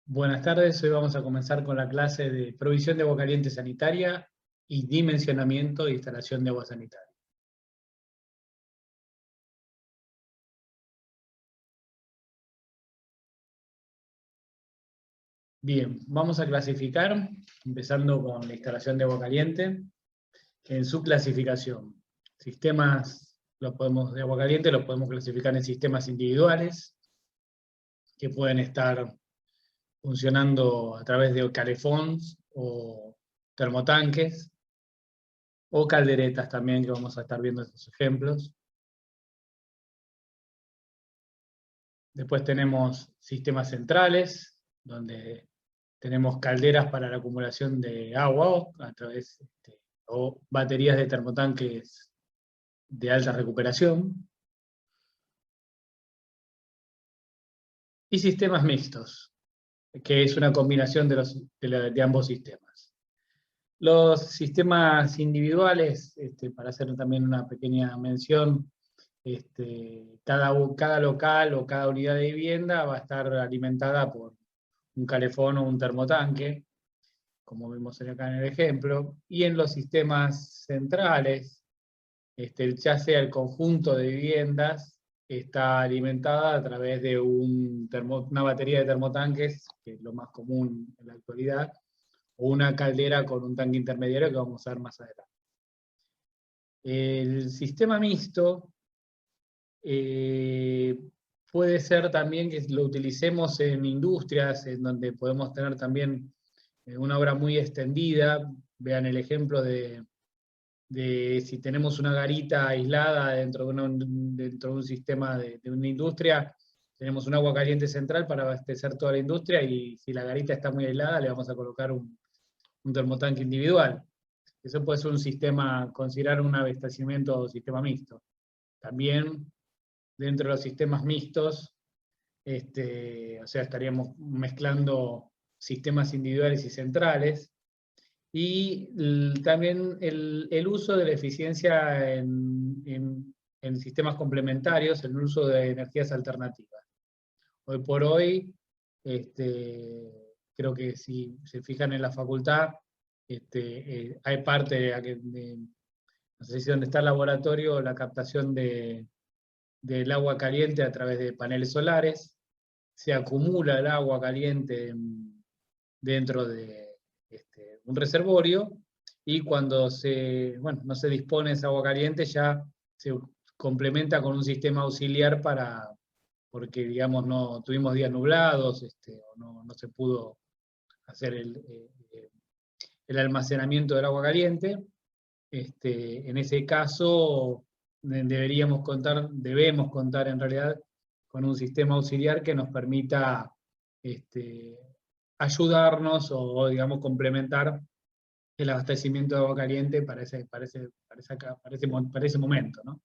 Buenas tardes, hoy vamos a comenzar con la clase de provisión de agua caliente sanitaria y dimensionamiento de instalación de agua sanitaria. Bien, vamos a clasificar, empezando con la instalación de agua caliente. En su clasificación, sistemas de agua caliente los podemos clasificar en sistemas individuales, que pueden estar funcionando a través de calefons o termotanques, o calderetas también, que vamos a estar viendo estos ejemplos. Después tenemos sistemas centrales, donde tenemos calderas para la acumulación de agua o baterías de termotanques de alta recuperación. Y sistemas mixtos, que es una combinación de ambos sistemas. Los sistemas individuales, para hacer también una pequeña mención, cada local o cada unidad de vivienda va a estar alimentada por un calefón o un termotanque, como vimos acá en el ejemplo, y en los sistemas centrales, ya sea el conjunto de viviendas, está alimentada a través de una batería de termotanques, que es lo más común en la actualidad, o una caldera con un tanque intermediario que vamos a ver más adelante. El sistema mixto puede ser también que lo utilicemos en industrias, en donde podemos tener también una obra muy extendida. Vean el ejemplo de si tenemos una garita aislada dentro de un sistema de una industria, tenemos un agua caliente central para abastecer toda la industria, y si la garita está muy aislada, le vamos a colocar un termotanque individual. Eso puede ser un sistema, considerar un abastecimiento o sistema mixto. También, dentro de los sistemas mixtos, o sea, estaríamos mezclando sistemas individuales y centrales, y también el uso de la eficiencia en sistemas complementarios, el uso de energías alternativas. Hoy por hoy, creo que si se fijan en la facultad, hay parte no sé si donde está el laboratorio, la captación del agua caliente a través de paneles solares. Se acumula el agua caliente dentro de un reservorio, y cuando no se dispone esa agua caliente, ya se complementa con un sistema auxiliar porque digamos no tuvimos días nublados, o no se pudo hacer el almacenamiento del agua caliente. En ese caso debemos contar en realidad con un sistema auxiliar que nos permita ayudarnos o digamos complementar el abastecimiento de agua caliente para ese momento, ¿no?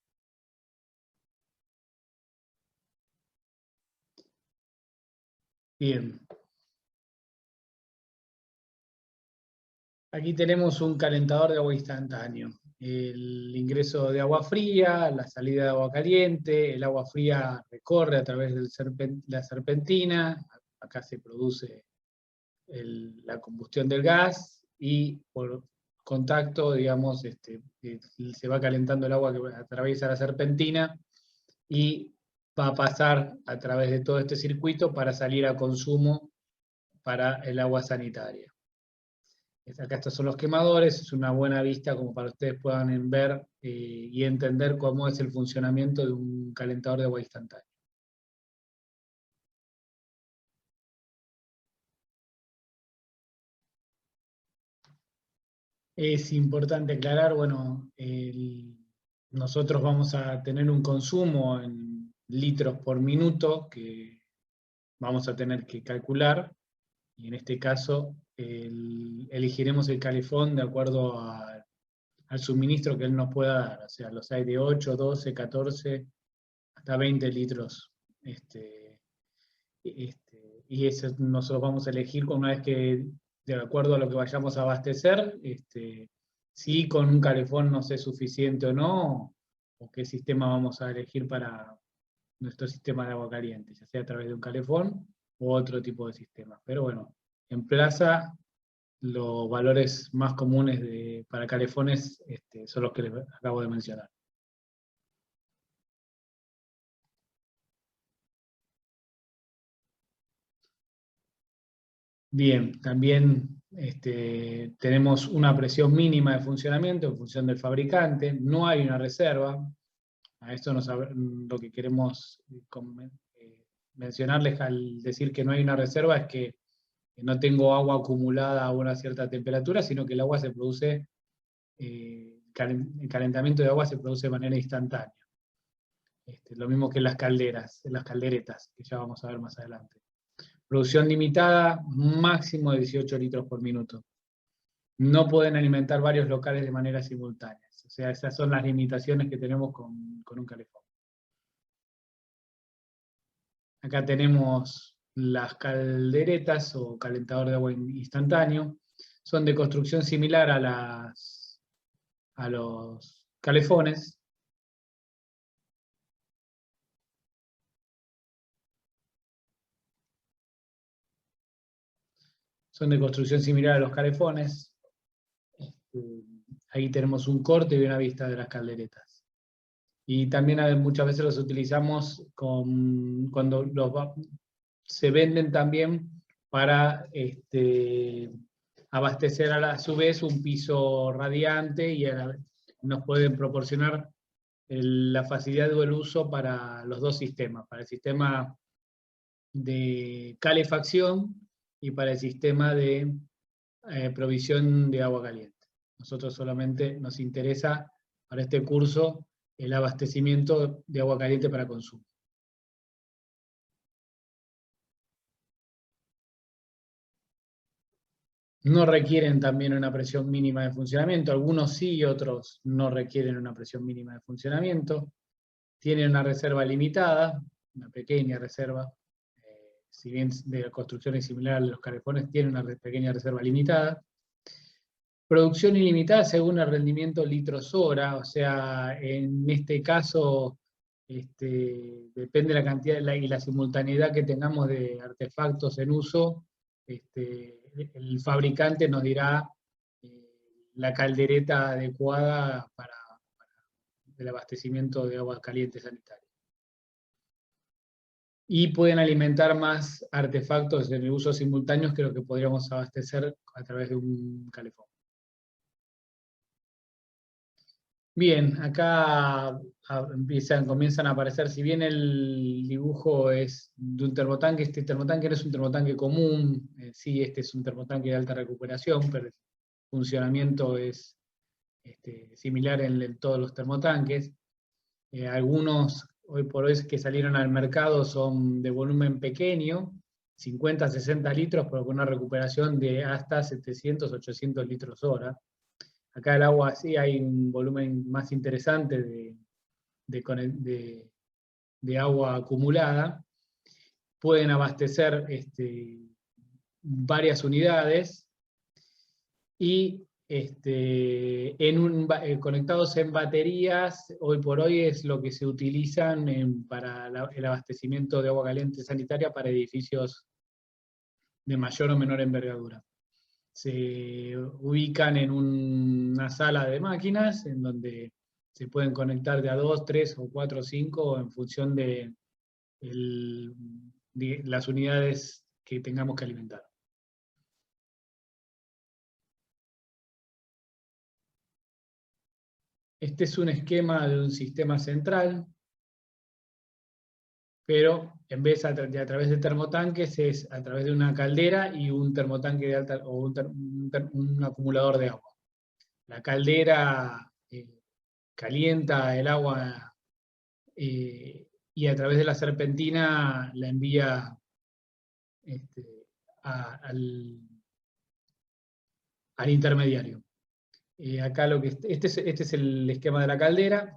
Bien. Aquí tenemos un calentador de agua instantáneo. El ingreso de agua fría, la salida de agua caliente, el agua fría recorre a través de la serpentina, acá se produce la combustión del gas, y por contacto, digamos, se va calentando el agua que atraviesa la serpentina, y va a pasar a través de todo este circuito para salir a consumo para el agua sanitaria. Acá estos son los quemadores, es una buena vista como para que ustedes puedan ver y entender cómo es el funcionamiento de un calentador de agua instantánea. Es importante aclarar, bueno, nosotros vamos a tener un consumo en litros por minuto que vamos a tener que calcular, y en este caso elegiremos el calefón de acuerdo al suministro que él nos pueda dar. O sea, los hay de 8, 12, 14, hasta 20 litros. Y eso nosotros vamos a elegir una vez que, de acuerdo a lo que vayamos a abastecer, si con un calefón nos es suficiente o no, o qué sistema vamos a elegir para nuestro sistema de agua caliente, ya sea a través de un calefón u otro tipo de sistemas. Pero bueno, en Plaza los valores más comunes para calefones son los que les acabo de mencionar. Bien, también tenemos una presión mínima de funcionamiento en función del fabricante, no hay una reserva. A esto lo que queremos mencionarles al decir que no hay una reserva es que no tengo agua acumulada a una cierta temperatura, sino que el agua se produce, el calentamiento de agua se produce de manera instantánea. Lo mismo que en las calderas, en las calderetas, que ya vamos a ver más adelante. Producción limitada, máximo de 18 litros por minuto. No pueden alimentar varios locales de manera simultánea. O sea, esas son las limitaciones que tenemos con un calefón. Acá tenemos las calderetas o calentador de agua instantáneo. Son de construcción similar a los calefones. Son de construcción similar a los calefones. Ahí tenemos un corte y una vista de las calderetas. Y también muchas veces los utilizamos cuando se venden también para abastecer a su vez un piso radiante y nos pueden proporcionar la facilidad del uso para los dos sistemas, para el sistema de calefacción y para el sistema de provisión de agua caliente. Nosotros solamente nos interesa para este curso el abastecimiento de agua caliente para consumo. No requieren también una presión mínima de funcionamiento, algunos sí y otros no requieren una presión mínima de funcionamiento. Tienen una reserva limitada, una pequeña reserva, si bien de construcciones similares a los calefones, tienen una pequeña reserva limitada. Producción ilimitada según el rendimiento litros hora, o sea, en este caso depende la cantidad y la simultaneidad que tengamos de artefactos en uso, el fabricante nos dirá la caldereta adecuada para el abastecimiento de agua caliente sanitaria. Y pueden alimentar más artefactos en el uso simultáneo que lo que podríamos abastecer a través de un calefón. Bien, acá comienzan a aparecer, si bien el dibujo es de un termotanque, este termotanque no es un termotanque común, sí, este es un termotanque de alta recuperación, pero el funcionamiento es similar en todos los termotanques. Algunos, hoy por hoy, que salieron al mercado son de volumen pequeño, 50, 60 litros, pero con una recuperación de hasta 700, 800 litros hora. Acá el agua sí hay un volumen más interesante de agua acumulada. Pueden abastecer varias unidades y conectados en baterías, hoy por hoy es lo que se utilizan para el abastecimiento de agua caliente sanitaria para edificios de mayor o menor envergadura. Se ubican en una sala de máquinas en donde se pueden conectar de a 2, 3 o 4 o 5 en función de las unidades que tengamos que alimentar. Este es un esquema de un sistema central, pero en vez de a través de termotanques es a través de una caldera y un termotanque de alta, o un acumulador de agua. La caldera calienta el agua y a través de la serpentina la envía al intermediario. Acá este es el esquema de la caldera,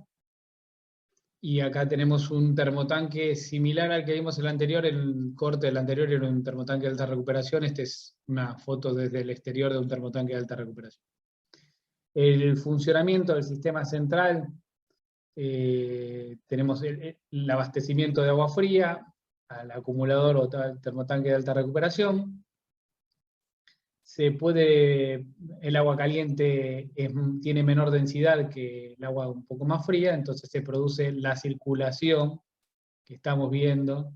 y acá tenemos un termotanque similar al que vimos en el anterior. El corte del anterior era un termotanque de alta recuperación, esta es una foto desde el exterior de un termotanque de alta recuperación. El funcionamiento del sistema central, tenemos el abastecimiento de agua fría al acumulador o termotanque de alta recuperación. El agua caliente tiene menor densidad que el agua un poco más fría, entonces se produce la circulación que estamos viendo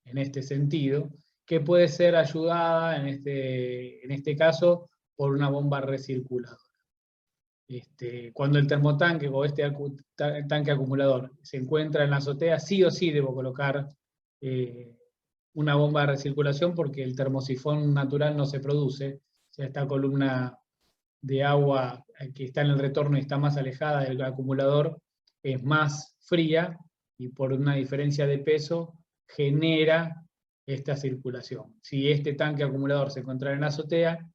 en este sentido, que puede ser ayudada en este caso por una bomba recirculadora. Cuando el termotanque o tanque acumulador se encuentra en la azotea, sí o sí debo colocar una bomba de recirculación porque el termosifón natural no se produce. O sea, esta columna de agua que está en el retorno y está más alejada del acumulador es más fría y por una diferencia de peso genera esta circulación. Si este tanque acumulador se encontrara en la azotea,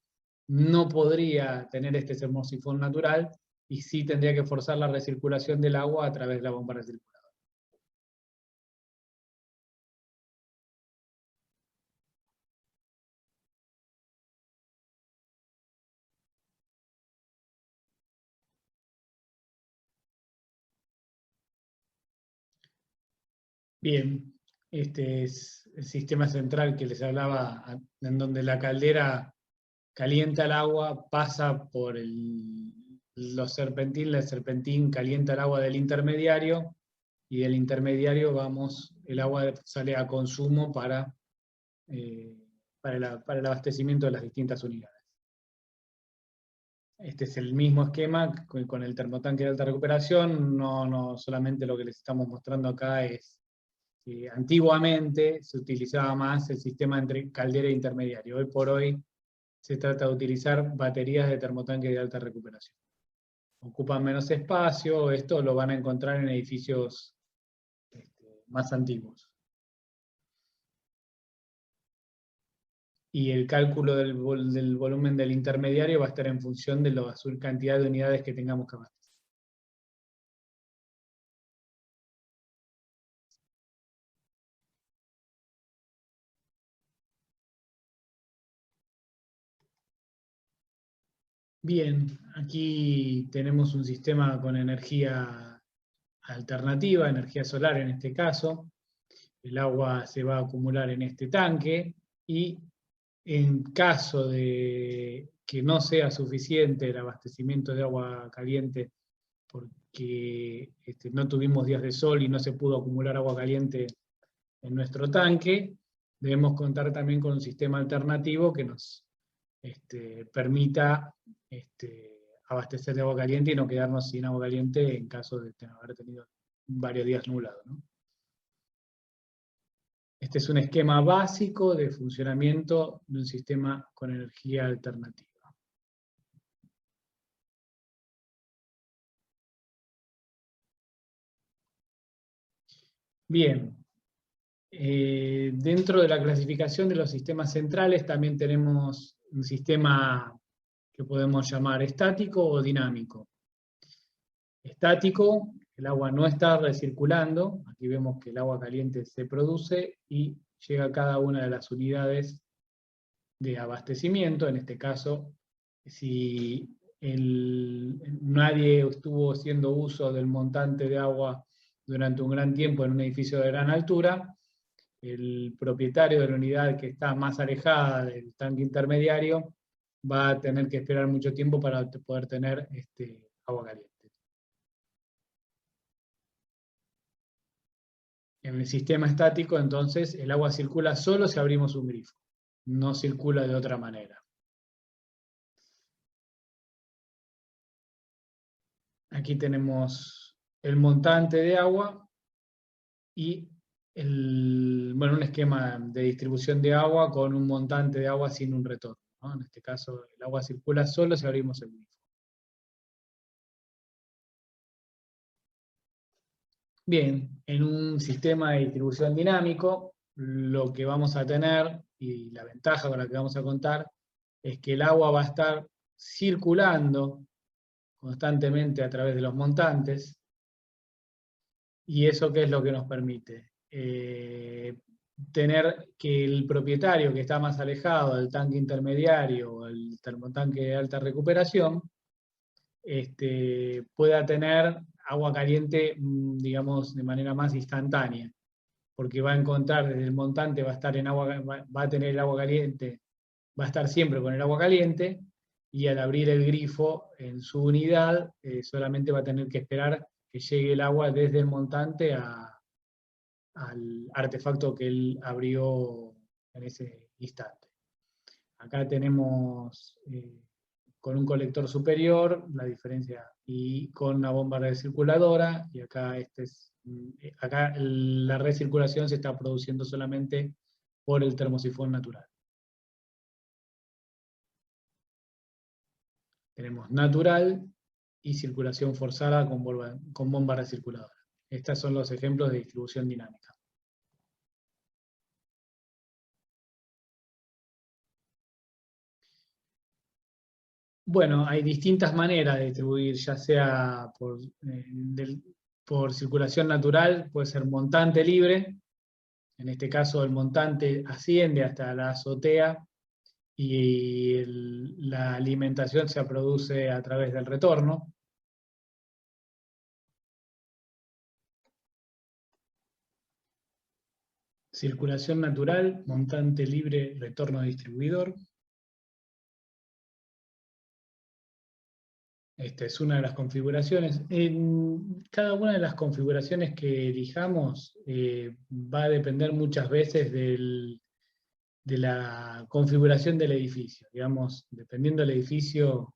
no podría tener este termosifón natural y sí tendría que forzar la recirculación del agua a través de la bomba recirculadora. Bien, este es el sistema central que les hablaba, en donde la caldera calienta el agua, pasa por los serpentines, el serpentín calienta el agua del intermediario, y del intermediario el agua sale a consumo para el abastecimiento de las distintas unidades. Este es el mismo esquema con el termotanque de alta recuperación, no solamente lo que les estamos mostrando acá es antiguamente se utilizaba más el sistema entre caldera e intermediario. Hoy por hoy se trata de utilizar baterías de termotanque de alta recuperación. Ocupan menos espacio, esto lo van a encontrar en edificios más antiguos. Y el cálculo del volumen del intermediario va a estar en función de la cantidad de unidades que tengamos que abastecer. Bien, aquí tenemos un sistema con energía alternativa, energía solar en este caso. El agua se va a acumular en este tanque y en caso de que no sea suficiente el abastecimiento de agua caliente porque no tuvimos días de sol y no se pudo acumular agua caliente en nuestro tanque, debemos contar también con un sistema alternativo que nos permita abastecer de agua caliente y no quedarnos sin agua caliente en caso de haber tenido varios días nublados, ¿no? Este es un esquema básico de funcionamiento de un sistema con energía alternativa. Bien, dentro de la clasificación de los sistemas centrales también tenemos un sistema que podemos llamar estático o dinámico. Estático, el agua no está recirculando, aquí vemos que el agua caliente se produce y llega a cada una de las unidades de abastecimiento. En este caso, si nadie estuvo haciendo uso del montante de agua durante un gran tiempo en un edificio de gran altura, el propietario de la unidad que está más alejada del tanque intermediario va a tener que esperar mucho tiempo para poder tener agua caliente. En el sistema estático, entonces, el agua circula solo si abrimos un grifo, no circula de otra manera. Aquí tenemos el montante de agua y un esquema de distribución de agua con un montante de agua sin un retorno, ¿no? En este caso, el agua circula solo si abrimos el grifo. Bien, en un sistema de distribución dinámico, lo que vamos a tener, y la ventaja con la que vamos a contar, es que el agua va a estar circulando constantemente a través de los montantes. ¿Y eso qué es lo que nos permite? Tener que el propietario que está más alejado del tanque intermediario o el termotanque de alta recuperación pueda tener agua caliente, digamos, de manera más instantánea. porque va a encontrar desde el montante, va a estar en agua, va a tener el agua caliente, va a estar siempre con el agua caliente, y al abrir el grifo en su unidad, solamente va a tener que esperar que llegue el agua desde el montante al artefacto que él abrió en ese instante. Acá tenemos con un colector superior la diferencia, y con una bomba recirculadora, y acá, acá la recirculación se está produciendo solamente por el termosifón natural. Tenemos natural y circulación forzada con bomba recirculadora. Estos son los ejemplos de distribución dinámica. Bueno, hay distintas maneras de distribuir, ya sea por circulación natural, puede ser montante libre. En este caso el montante asciende hasta la azotea y la alimentación se produce a través del retorno. Circulación natural, montante libre, retorno distribuidor. Esta es una de las configuraciones. En cada una de las configuraciones que elijamos va a depender muchas veces de la configuración del edificio. Digamos, dependiendo del edificio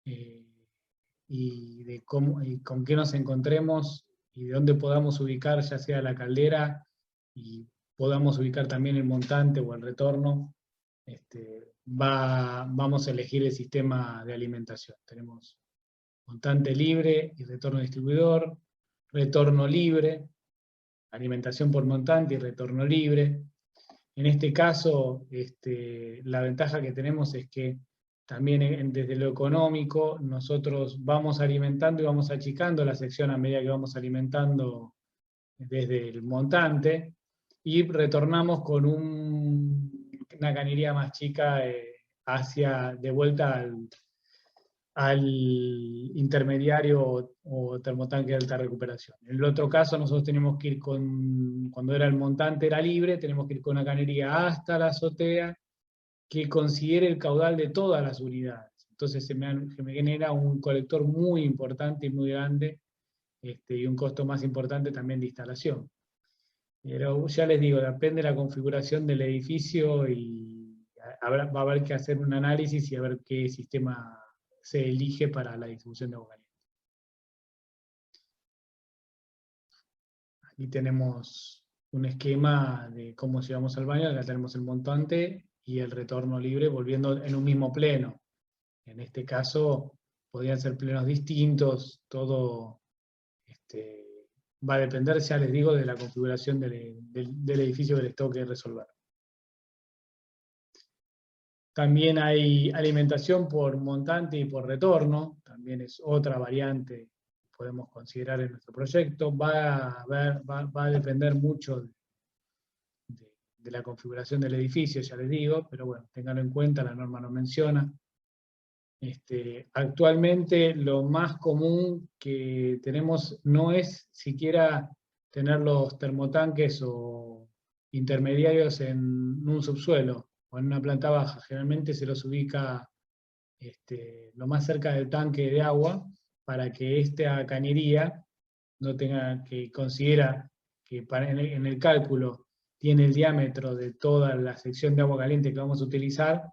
y de cómo, y con qué nos encontremos y de dónde podamos ubicar, ya sea la caldera, y podamos ubicar también el montante o el retorno, vamos a elegir el sistema de alimentación. Tenemos montante libre y retorno distribuidor, retorno libre, alimentación por montante y retorno libre. En este caso, la ventaja que tenemos es que también desde lo económico nosotros vamos alimentando y vamos achicando la sección a medida que vamos alimentando desde el montante, y retornamos con una cañería más chica de vuelta al intermediario o termotanque de alta recuperación. En el otro caso nosotros tenemos que ir cuando era el montante era libre, tenemos que ir con una cañería hasta la azotea que considere el caudal de todas las unidades. Entonces se me genera un colector muy importante y muy grande, y un costo más importante también de instalación. Pero ya les digo, depende de la configuración del edificio y va a haber que hacer un análisis y a ver qué sistema se elige para la distribución de agua caliente. Aquí tenemos un esquema de cómo llegamos al baño. Acá tenemos el montante y el retorno libre volviendo en un mismo pleno. En este caso podrían ser plenos distintos, todo va a depender, ya les digo, de la configuración del edificio que les toque resolver. También hay alimentación por montante y por retorno, también es otra variante que podemos considerar en nuestro proyecto. Va a depender mucho de la configuración del edificio, ya les digo, pero bueno, ténganlo en cuenta, la norma lo menciona. Actualmente lo más común que tenemos no es siquiera tener los termotanques o intermediarios en un subsuelo o en una planta baja. Generalmente se los ubica lo más cerca del tanque de agua, para que esta cañería no tenga que considera que en el cálculo tiene el diámetro de toda la sección de agua caliente que vamos a utilizar,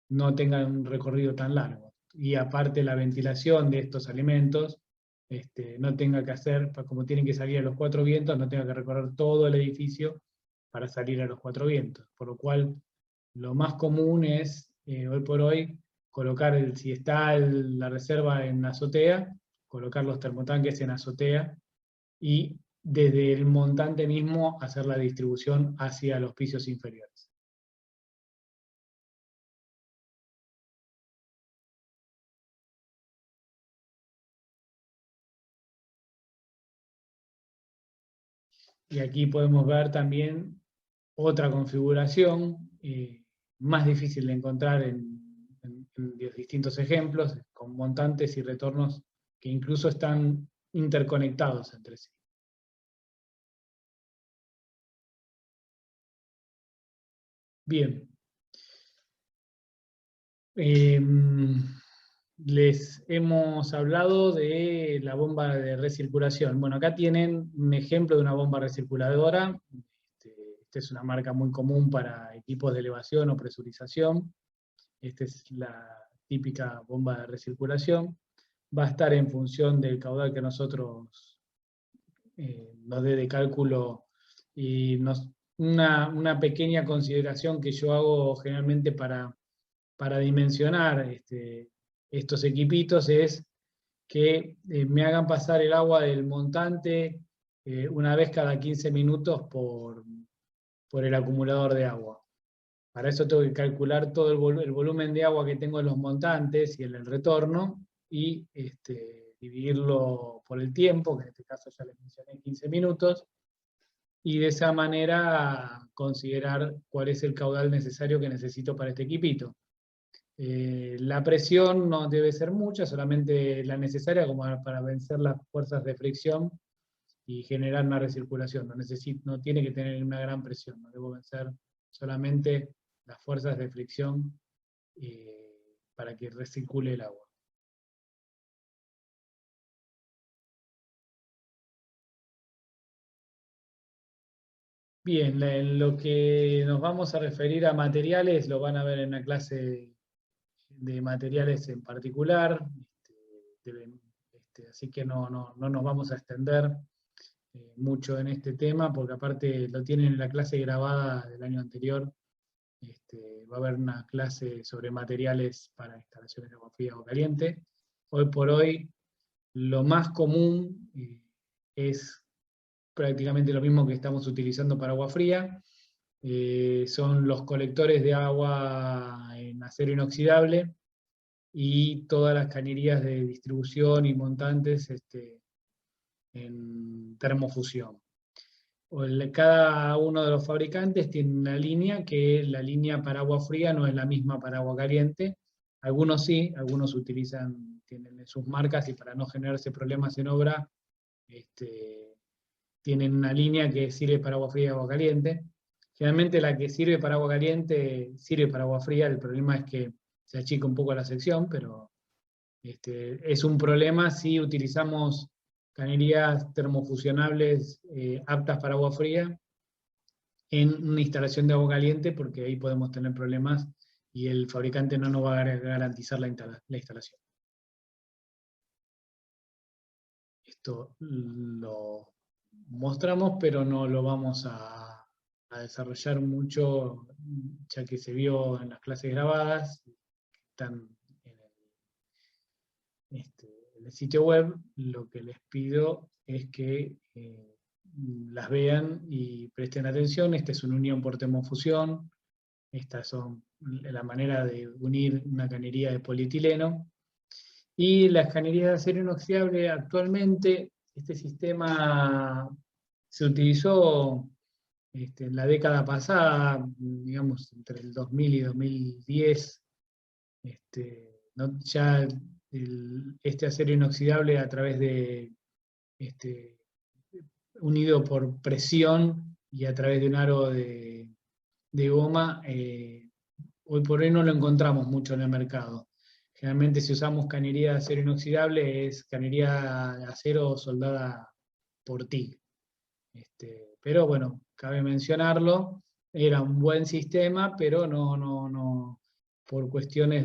no tenga un recorrido tan largo. Y aparte la ventilación de estos alimentos no tenga que hacer, como tienen que salir a los cuatro vientos, no tenga que recorrer todo el edificio para salir a los cuatro vientos. Por lo cual, lo más común es, hoy por hoy, colocar, si está la reserva en azotea, colocar los termotanques en azotea, y desde el montante mismo hacer la distribución hacia los pisos inferiores. Y aquí podemos ver también otra configuración, más difícil de encontrar en distintos ejemplos, con montantes y retornos que incluso están interconectados entre sí. Bien. Les hemos hablado de la bomba de recirculación. Bueno, acá tienen un ejemplo de una bomba recirculadora. Esta es una marca muy común para equipos de elevación o presurización. Esta es la típica bomba de recirculación. Va a estar en función del caudal que nosotros nos dé de cálculo, y una pequeña consideración que yo hago generalmente para dimensionar estos equipitos es que me hagan pasar el agua del montante una vez cada 15 minutos por el acumulador de agua. Para eso tengo que calcular todo el volumen de agua que tengo en los montantes y en el retorno, y dividirlo por el tiempo, que en este caso ya les mencioné 15 minutos, y de esa manera considerar cuál es el caudal necesario que necesito para este equipito. La presión no debe ser mucha, solamente la necesaria como para vencer las fuerzas de fricción y generar una recirculación. No tiene que tener una gran presión, no debo vencer solamente las fuerzas de fricción para que recircule el agua. Bien, en lo que nos vamos a referir a materiales, lo van a ver en la clase de materiales en particular, así que no nos vamos a extender mucho en este tema, porque aparte lo tienen en la clase grabada del año anterior. Va a haber una clase sobre materiales para instalaciones de agua fría o caliente. Hoy por hoy, lo más común es prácticamente lo mismo que estamos utilizando para agua fría. Son los colectores de agua en acero inoxidable y todas las cañerías de distribución y montantes en termofusión. Cada uno de los fabricantes tiene una línea, que la línea para agua fría no es la misma para agua caliente. Algunos sí, algunos tienen sus marcas, y para no generarse problemas en obra, tienen una línea que sirve para agua fría y agua caliente. Generalmente la que sirve para agua caliente sirve para agua fría. El problema es que se achica un poco la sección, pero es un problema si utilizamos cañerías termofusionables aptas para agua fría en una instalación de agua caliente, porque ahí podemos tener problemas y el fabricante no nos va a garantizar la instalación. Esto lo mostramos, pero no lo vamos a desarrollar mucho, ya que se vio en las clases grabadas, están en el sitio web. Lo que les pido es que las vean y presten atención. Esta es una unión por termofusión. Estas son la manera de unir una cañería de polietileno. Y las cañerías de acero inoxidable, actualmente, este sistema se utilizó en la década pasada, digamos, entre el 2000 y 2010, ya este acero inoxidable, a través de, unido por presión y a través de un aro de goma, hoy por hoy no lo encontramos mucho en el mercado. Generalmente, si usamos cañería de acero inoxidable, es cañería de acero soldada por TIG. Pero bueno, cabe mencionarlo, era un buen sistema, pero no por cuestiones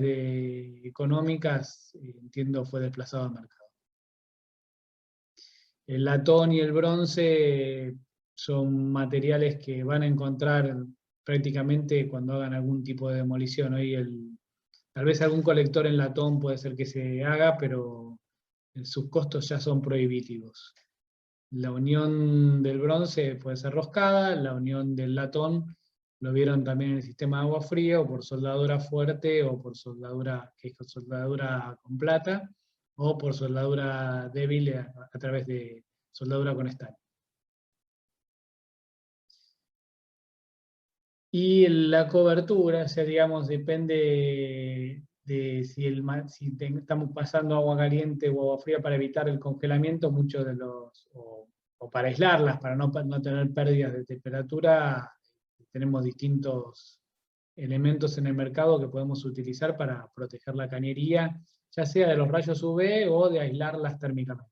económicas, entiendo, fue desplazado al mercado. El latón y el bronce son materiales que van a encontrar prácticamente cuando hagan algún tipo de demolición. Hoy tal vez algún colector en latón puede ser que se haga, pero sus costos ya son prohibitivos. La unión del bronce puede ser roscada, la unión del latón lo vieron también en el sistema de agua fría, o por soldadura fuerte, o por soldadura, que es soldadura con plata, o por soldadura débil a través de soldadura con estaño. Y la cobertura, o sea, digamos, depende de si estamos pasando agua caliente o agua fría para evitar el congelamiento. Muchos de o para aislarlas, para no tener pérdidas de temperatura, tenemos distintos elementos en el mercado que podemos utilizar para proteger la cañería, ya sea de los rayos UV o de aislarlas térmicamente.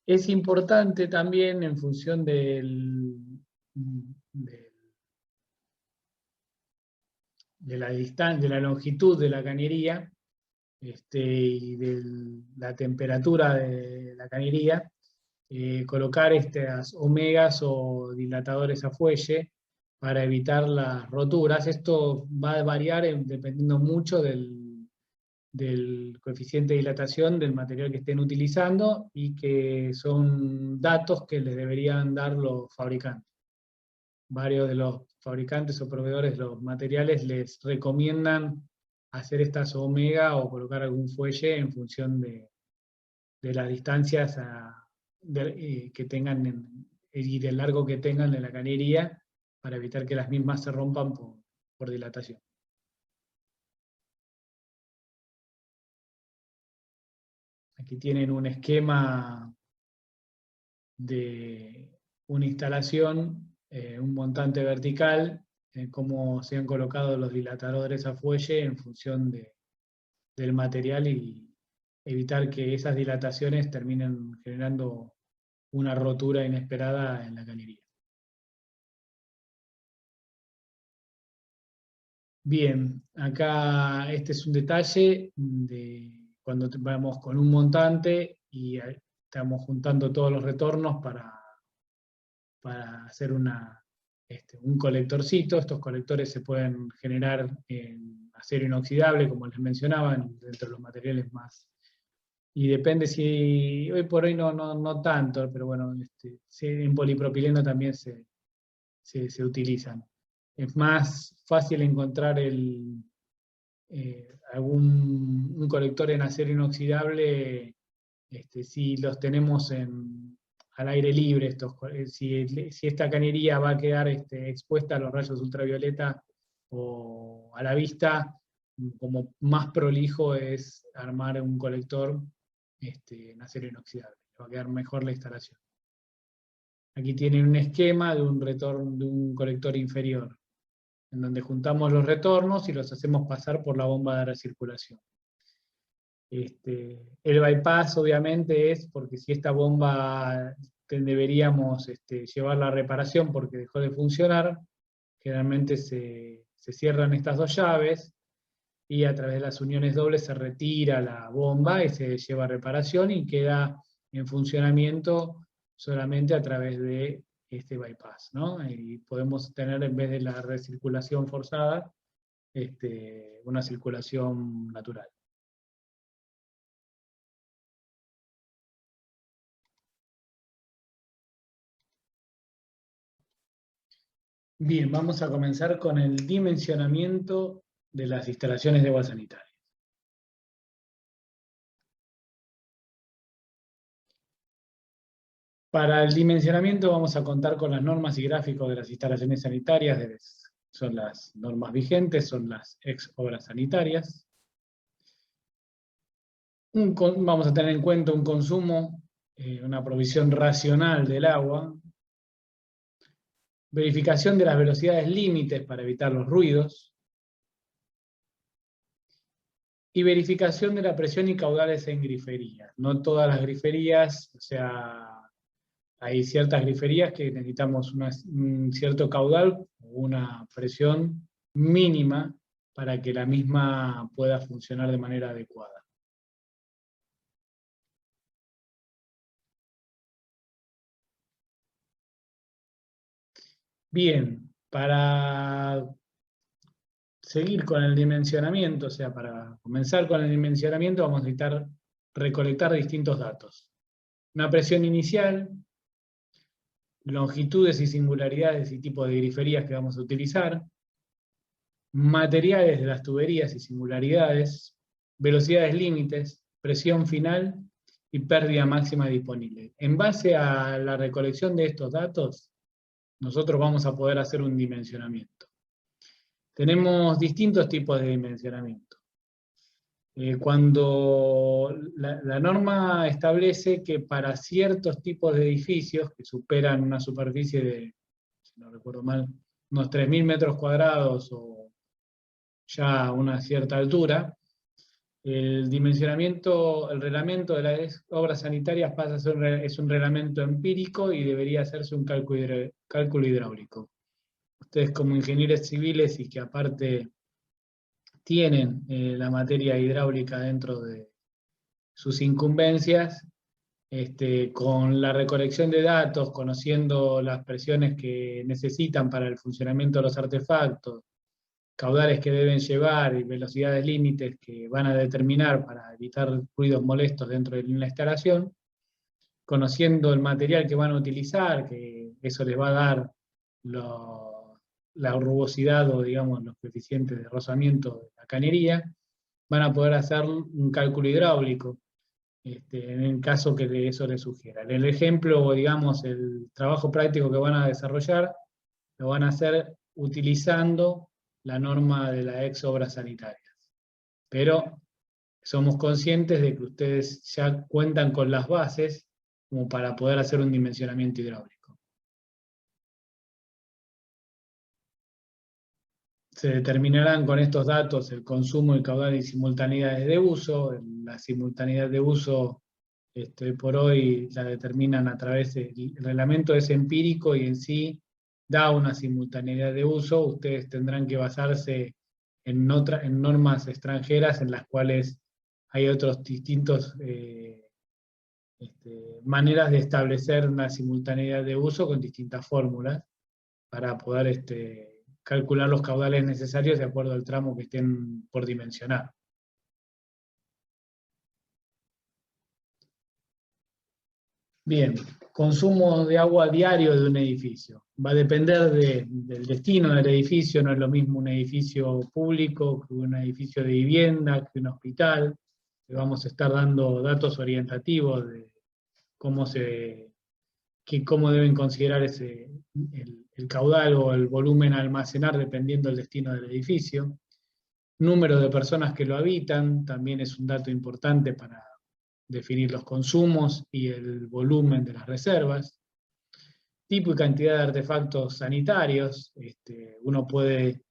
Es importante también, en función de la distancia, de la longitud de la cañería, y de la temperatura de la cañería, colocar estas omegas o dilatadores a fuelle para evitar las roturas. Esto va a variar dependiendo mucho del coeficiente de dilatación del material que estén utilizando, y que son datos que les deberían dar los fabricantes. Varios de los fabricantes o proveedores de los materiales les recomiendan hacer estas omega o colocar algún fuelle en función de las distancias que tengan y del largo que tengan de la cañería, para evitar que las mismas se rompan por dilatación. Aquí tienen un esquema de una instalación, un montante vertical, cómo se han colocado los dilatadores a fuelle en función del material, y evitar que esas dilataciones terminen generando una rotura inesperada en la cañería. Bien, acá este es un detalle de cuando vamos con un montante y estamos juntando todos los retornos para hacer un colectorcito. Estos colectores se pueden generar en acero inoxidable, como les mencionaba, dentro de los materiales más. Y depende si, hoy por hoy no tanto, pero bueno, en polipropileno también se utilizan. Es más fácil encontrar un colector en acero inoxidable si los tenemos al aire libre. Si esta cañería va a quedar expuesta a los rayos ultravioleta o a la vista, como más prolijo es armar un colector en acero inoxidable. Va a quedar mejor la instalación. Aquí tienen un esquema de un colector inferior, en donde juntamos los retornos y los hacemos pasar por la bomba de recirculación. El bypass obviamente es porque si esta bomba deberíamos llevarla a reparación porque dejó de funcionar, generalmente se cierran estas dos llaves, y a través de las uniones dobles se retira la bomba y se lleva a reparación, y queda en funcionamiento solamente a través de este bypass, ¿no? Y podemos tener, en vez de la recirculación forzada, una circulación natural. Bien, vamos a comenzar con el dimensionamiento de las instalaciones de agua sanitaria. Para el dimensionamiento vamos a contar con las normas y gráficos de las instalaciones sanitarias. Son las normas vigentes, son las ex obras sanitarias. Vamos a tener en cuenta un consumo, una provisión racional del agua, verificación de las velocidades límites para evitar los ruidos, y verificación de la presión y caudales en griferías. No todas las griferías, o sea, hay ciertas griferías que necesitamos un cierto caudal o una presión mínima para que la misma pueda funcionar de manera adecuada. Bien, para seguir con el dimensionamiento, o sea, para comenzar con el dimensionamiento, vamos a necesitar recolectar distintos datos. Una presión inicial, longitudes y singularidades y tipos de griferías que vamos a utilizar, materiales de las tuberías y singularidades, velocidades límites, presión final y pérdida máxima disponible. En base a la recolección de estos datos, nosotros vamos a poder hacer un dimensionamiento. Tenemos distintos tipos de dimensionamiento. Cuando la norma establece que para ciertos tipos de edificios que superan una superficie de, si no recuerdo mal, unos 3.000 metros cuadrados o ya a una cierta altura, el dimensionamiento, el reglamento de las obras sanitarias pasa a ser es un reglamento empírico y debería hacerse un cálculo hidráulico. Ustedes como ingenieros civiles y que aparte tienen la materia hidráulica dentro de sus incumbencias, con la recolección de datos, conociendo las presiones que necesitan para el funcionamiento de los artefactos, caudales que deben llevar y velocidades límites que van a determinar para evitar ruidos molestos dentro de la instalación, conociendo el material que van a utilizar, que eso les va a dar la rugosidad o digamos los coeficientes de rozamiento de la cañería, van a poder hacer un cálculo hidráulico, en el caso que eso les sugiera. El ejemplo, digamos, el trabajo práctico que van a desarrollar, lo van a hacer utilizando la norma de la ex obras sanitarias. Pero somos conscientes de que ustedes ya cuentan con las bases como para poder hacer un dimensionamiento hidráulico. Se determinarán con estos datos el consumo, el caudal y simultaneidades de uso. La simultaneidad de uso, por hoy, la determinan a través del reglamento, es empírico y en sí da una simultaneidad de uso. Ustedes tendrán que basarse en normas extranjeras en las cuales hay otros distintos maneras de establecer una simultaneidad de uso con distintas fórmulas para poder calcular los caudales necesarios de acuerdo al tramo que estén por dimensionar. Bien, consumo de agua diario de un edificio. Va a depender del destino del edificio, no es lo mismo un edificio público que un edificio de vivienda, que un hospital. Le vamos a estar dando datos orientativos de cómo deben considerar el caudal o el volumen a almacenar dependiendo del destino del edificio. Número de personas que lo habitan también es un dato importante para definir los consumos y el volumen de las reservas. Tipo y cantidad de artefactos sanitarios. Uno puede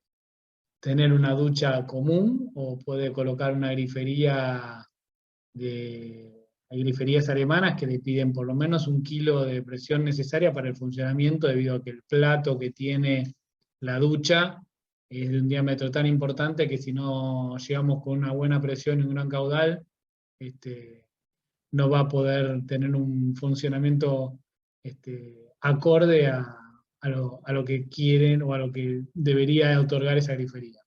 tener una ducha común o puede colocar una grifería hay griferías alemanas que le piden por lo menos 1 kilo de presión necesaria para el funcionamiento, debido a que el plato que tiene la ducha es de un diámetro tan importante que si no llegamos con una buena presión y un gran caudal, no va a poder tener un funcionamiento acorde a lo que quieren o a lo que debería otorgar esa grifería.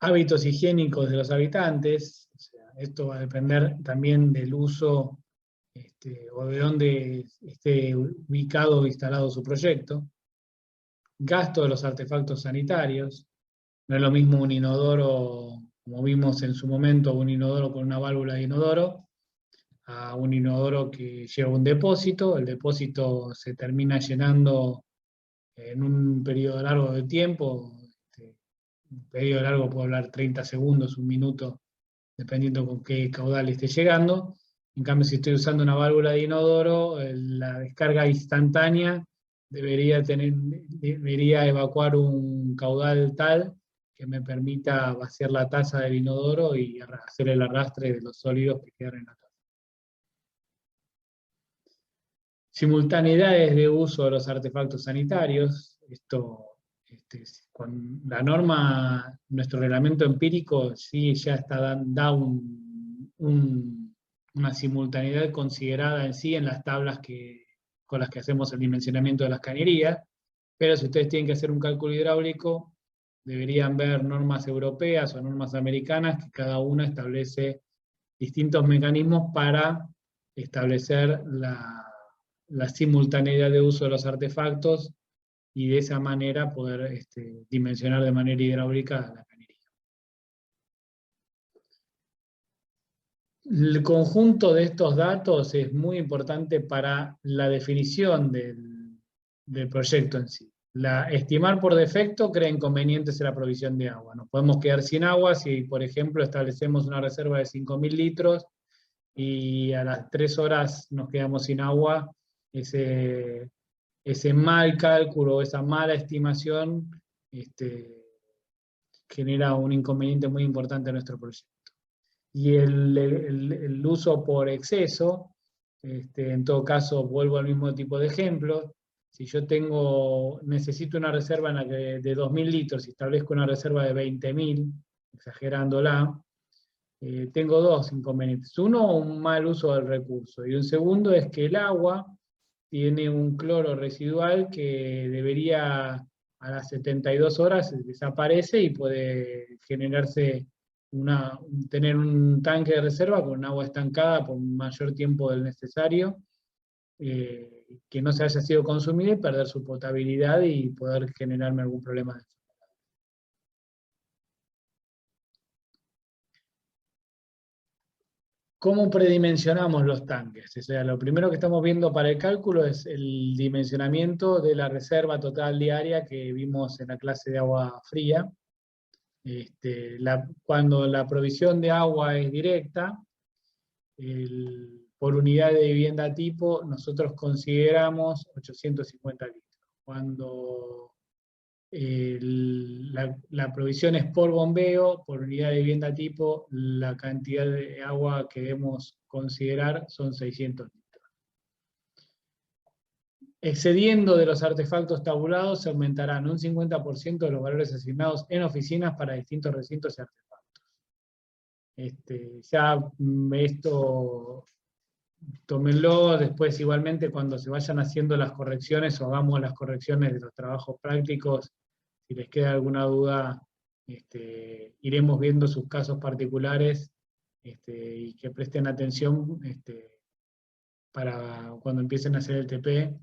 Hábitos higiénicos de los habitantes. O sea, esto va a depender también del uso o de dónde esté ubicado o instalado su proyecto. Gasto de los artefactos sanitarios. No es lo mismo un inodoro, como vimos en su momento, un inodoro con una válvula de inodoro, a un inodoro que lleva un depósito. El depósito se termina llenando en un periodo largo de tiempo. Un periodo largo puede hablar 30 segundos, 1 minuto, dependiendo con qué caudal esté llegando. En cambio, si estoy usando una válvula de inodoro, la descarga instantánea debería evacuar un caudal tal que me permita vaciar la taza del inodoro y hacer el arrastre de los sólidos que quedan en la taza. Simultaneidades de uso de los artefactos sanitarios. Esto, con la norma, nuestro reglamento empírico sí ya da una simultaneidad considerada en sí en las tablas con las que hacemos el dimensionamiento de las cañerías, pero si ustedes tienen que hacer un cálculo hidráulico, deberían ver normas europeas o normas americanas que cada una establece distintos mecanismos para establecer la simultaneidad de uso de los artefactos y de esa manera poder dimensionar de manera hidráulica la cañería. El conjunto de estos datos es muy importante para la definición del proyecto en sí. Estimar por defecto crea inconvenientes en la provisión de agua. Nos podemos quedar sin agua si, por ejemplo, establecemos una reserva de 5.000 litros y a las 3 horas nos quedamos sin agua. ese mal cálculo, esa mala estimación, genera un inconveniente muy importante en nuestro proyecto. Y el uso por exceso, en todo caso, vuelvo al mismo tipo de ejemplo. Si yo necesito una reserva de 2.000 litros y establezco una reserva de 20.000, exagerándola, tengo dos inconvenientes. Uno, un mal uso del recurso. Y un segundo es que el agua tiene un cloro residual que debería, a las 72 horas, desaparece y puede generarse tener un tanque de reserva con agua estancada por un mayor tiempo del necesario, que no se haya sido consumida y perder su potabilidad y poder generarme algún problema de eso. ¿Cómo predimensionamos los tanques? O sea, lo primero que estamos viendo para el cálculo es el dimensionamiento de la reserva total diaria que vimos en la clase de agua fría. Cuando la provisión de agua es directa, por unidad de vivienda tipo, nosotros consideramos 850 litros. Cuando la provisión es por bombeo, por unidad de vivienda tipo, la cantidad de agua que debemos considerar son 600 litros. Excediendo de los artefactos tabulados, se aumentarán un 50% de los valores asignados en oficinas para distintos recintos y artefactos. Ya esto, tómenlo, después igualmente cuando se vayan haciendo las correcciones o hagamos las correcciones de los trabajos prácticos, si les queda alguna duda, iremos viendo sus casos particulares, y que presten atención para cuando empiecen a hacer el TP,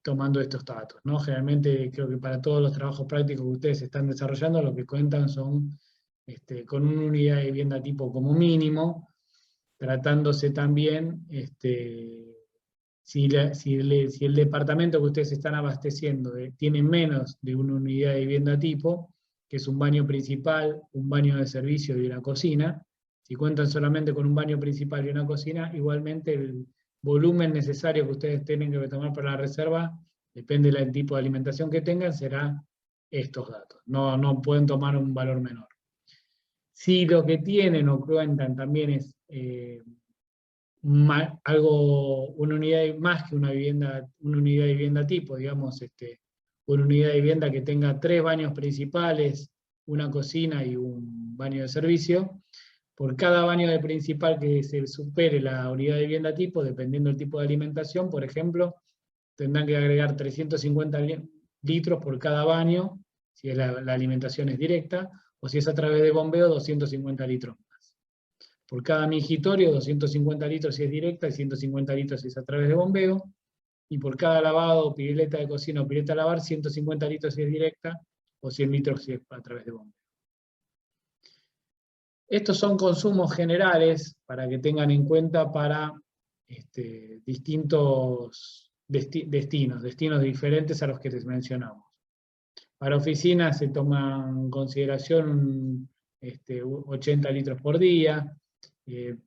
tomando estos datos, ¿no? Generalmente creo que para todos los trabajos prácticos que ustedes están desarrollando, lo que cuentan son con una unidad de vivienda tipo como mínimo, tratándose también, si el departamento que ustedes están abasteciendo tiene menos de una unidad de vivienda tipo, que es un baño principal, un baño de servicio y una cocina, si cuentan solamente con un baño principal y una cocina, igualmente el volumen necesario que ustedes tienen que tomar para la reserva, depende del tipo de alimentación que tengan, será estos datos. No pueden tomar un valor menor. Si lo que tienen o cuentan también es una unidad más que una unidad de vivienda tipo, digamos, una unidad de vivienda que tenga 3 baños principales, una cocina y un baño de servicio. Por cada baño de principal que se supere la unidad de vivienda tipo, dependiendo del tipo de alimentación, por ejemplo, tendrán que agregar 350 litros por cada baño, si la alimentación es directa, o si es a través de bombeo, 250 litros más. Por cada mingitorio, 250 litros si es directa y 150 litros si es a través de bombeo, y por cada lavado, pileta de cocina o pileta a lavar, 150 litros si es directa, o 100 litros si es a través de bombeo. Estos son consumos generales para que tengan en cuenta para distintos destinos diferentes a los que les mencionamos. Para oficinas se toma en consideración 80 litros por día.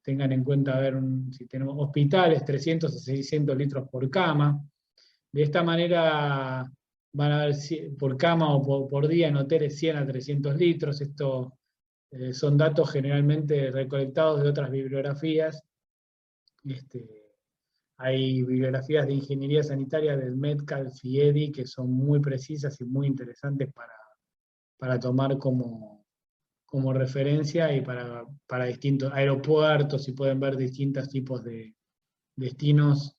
Tengan en cuenta, a ver, si tenemos hospitales, 300 a 600 litros por cama. De esta manera van a ver por cama o por día en hoteles 100 a 300 litros. Esto son datos generalmente recolectados de otras bibliografías. Hay bibliografías de ingeniería sanitaria del Metcalf y EDI que son muy precisas y muy interesantes para tomar como referencia y para distintos aeropuertos, y pueden ver distintos tipos de destinos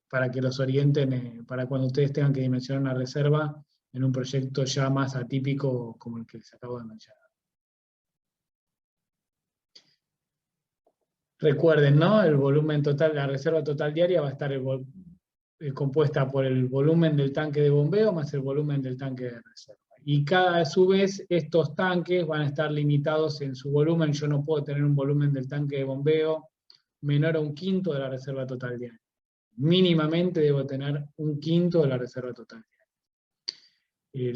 para que los orienten para cuando ustedes tengan que dimensionar una reserva en un proyecto ya más atípico como el que les acabo de mencionar. Recuerden, ¿no? El volumen total, la reserva total diaria va a estar compuesta por el volumen del tanque de bombeo más el volumen del tanque de reserva. Y a su vez, estos tanques van a estar limitados en su volumen. Yo no puedo tener un volumen del tanque de bombeo menor a 1/5 de la reserva total diaria. Mínimamente debo tener 1/5 de la reserva total diaria.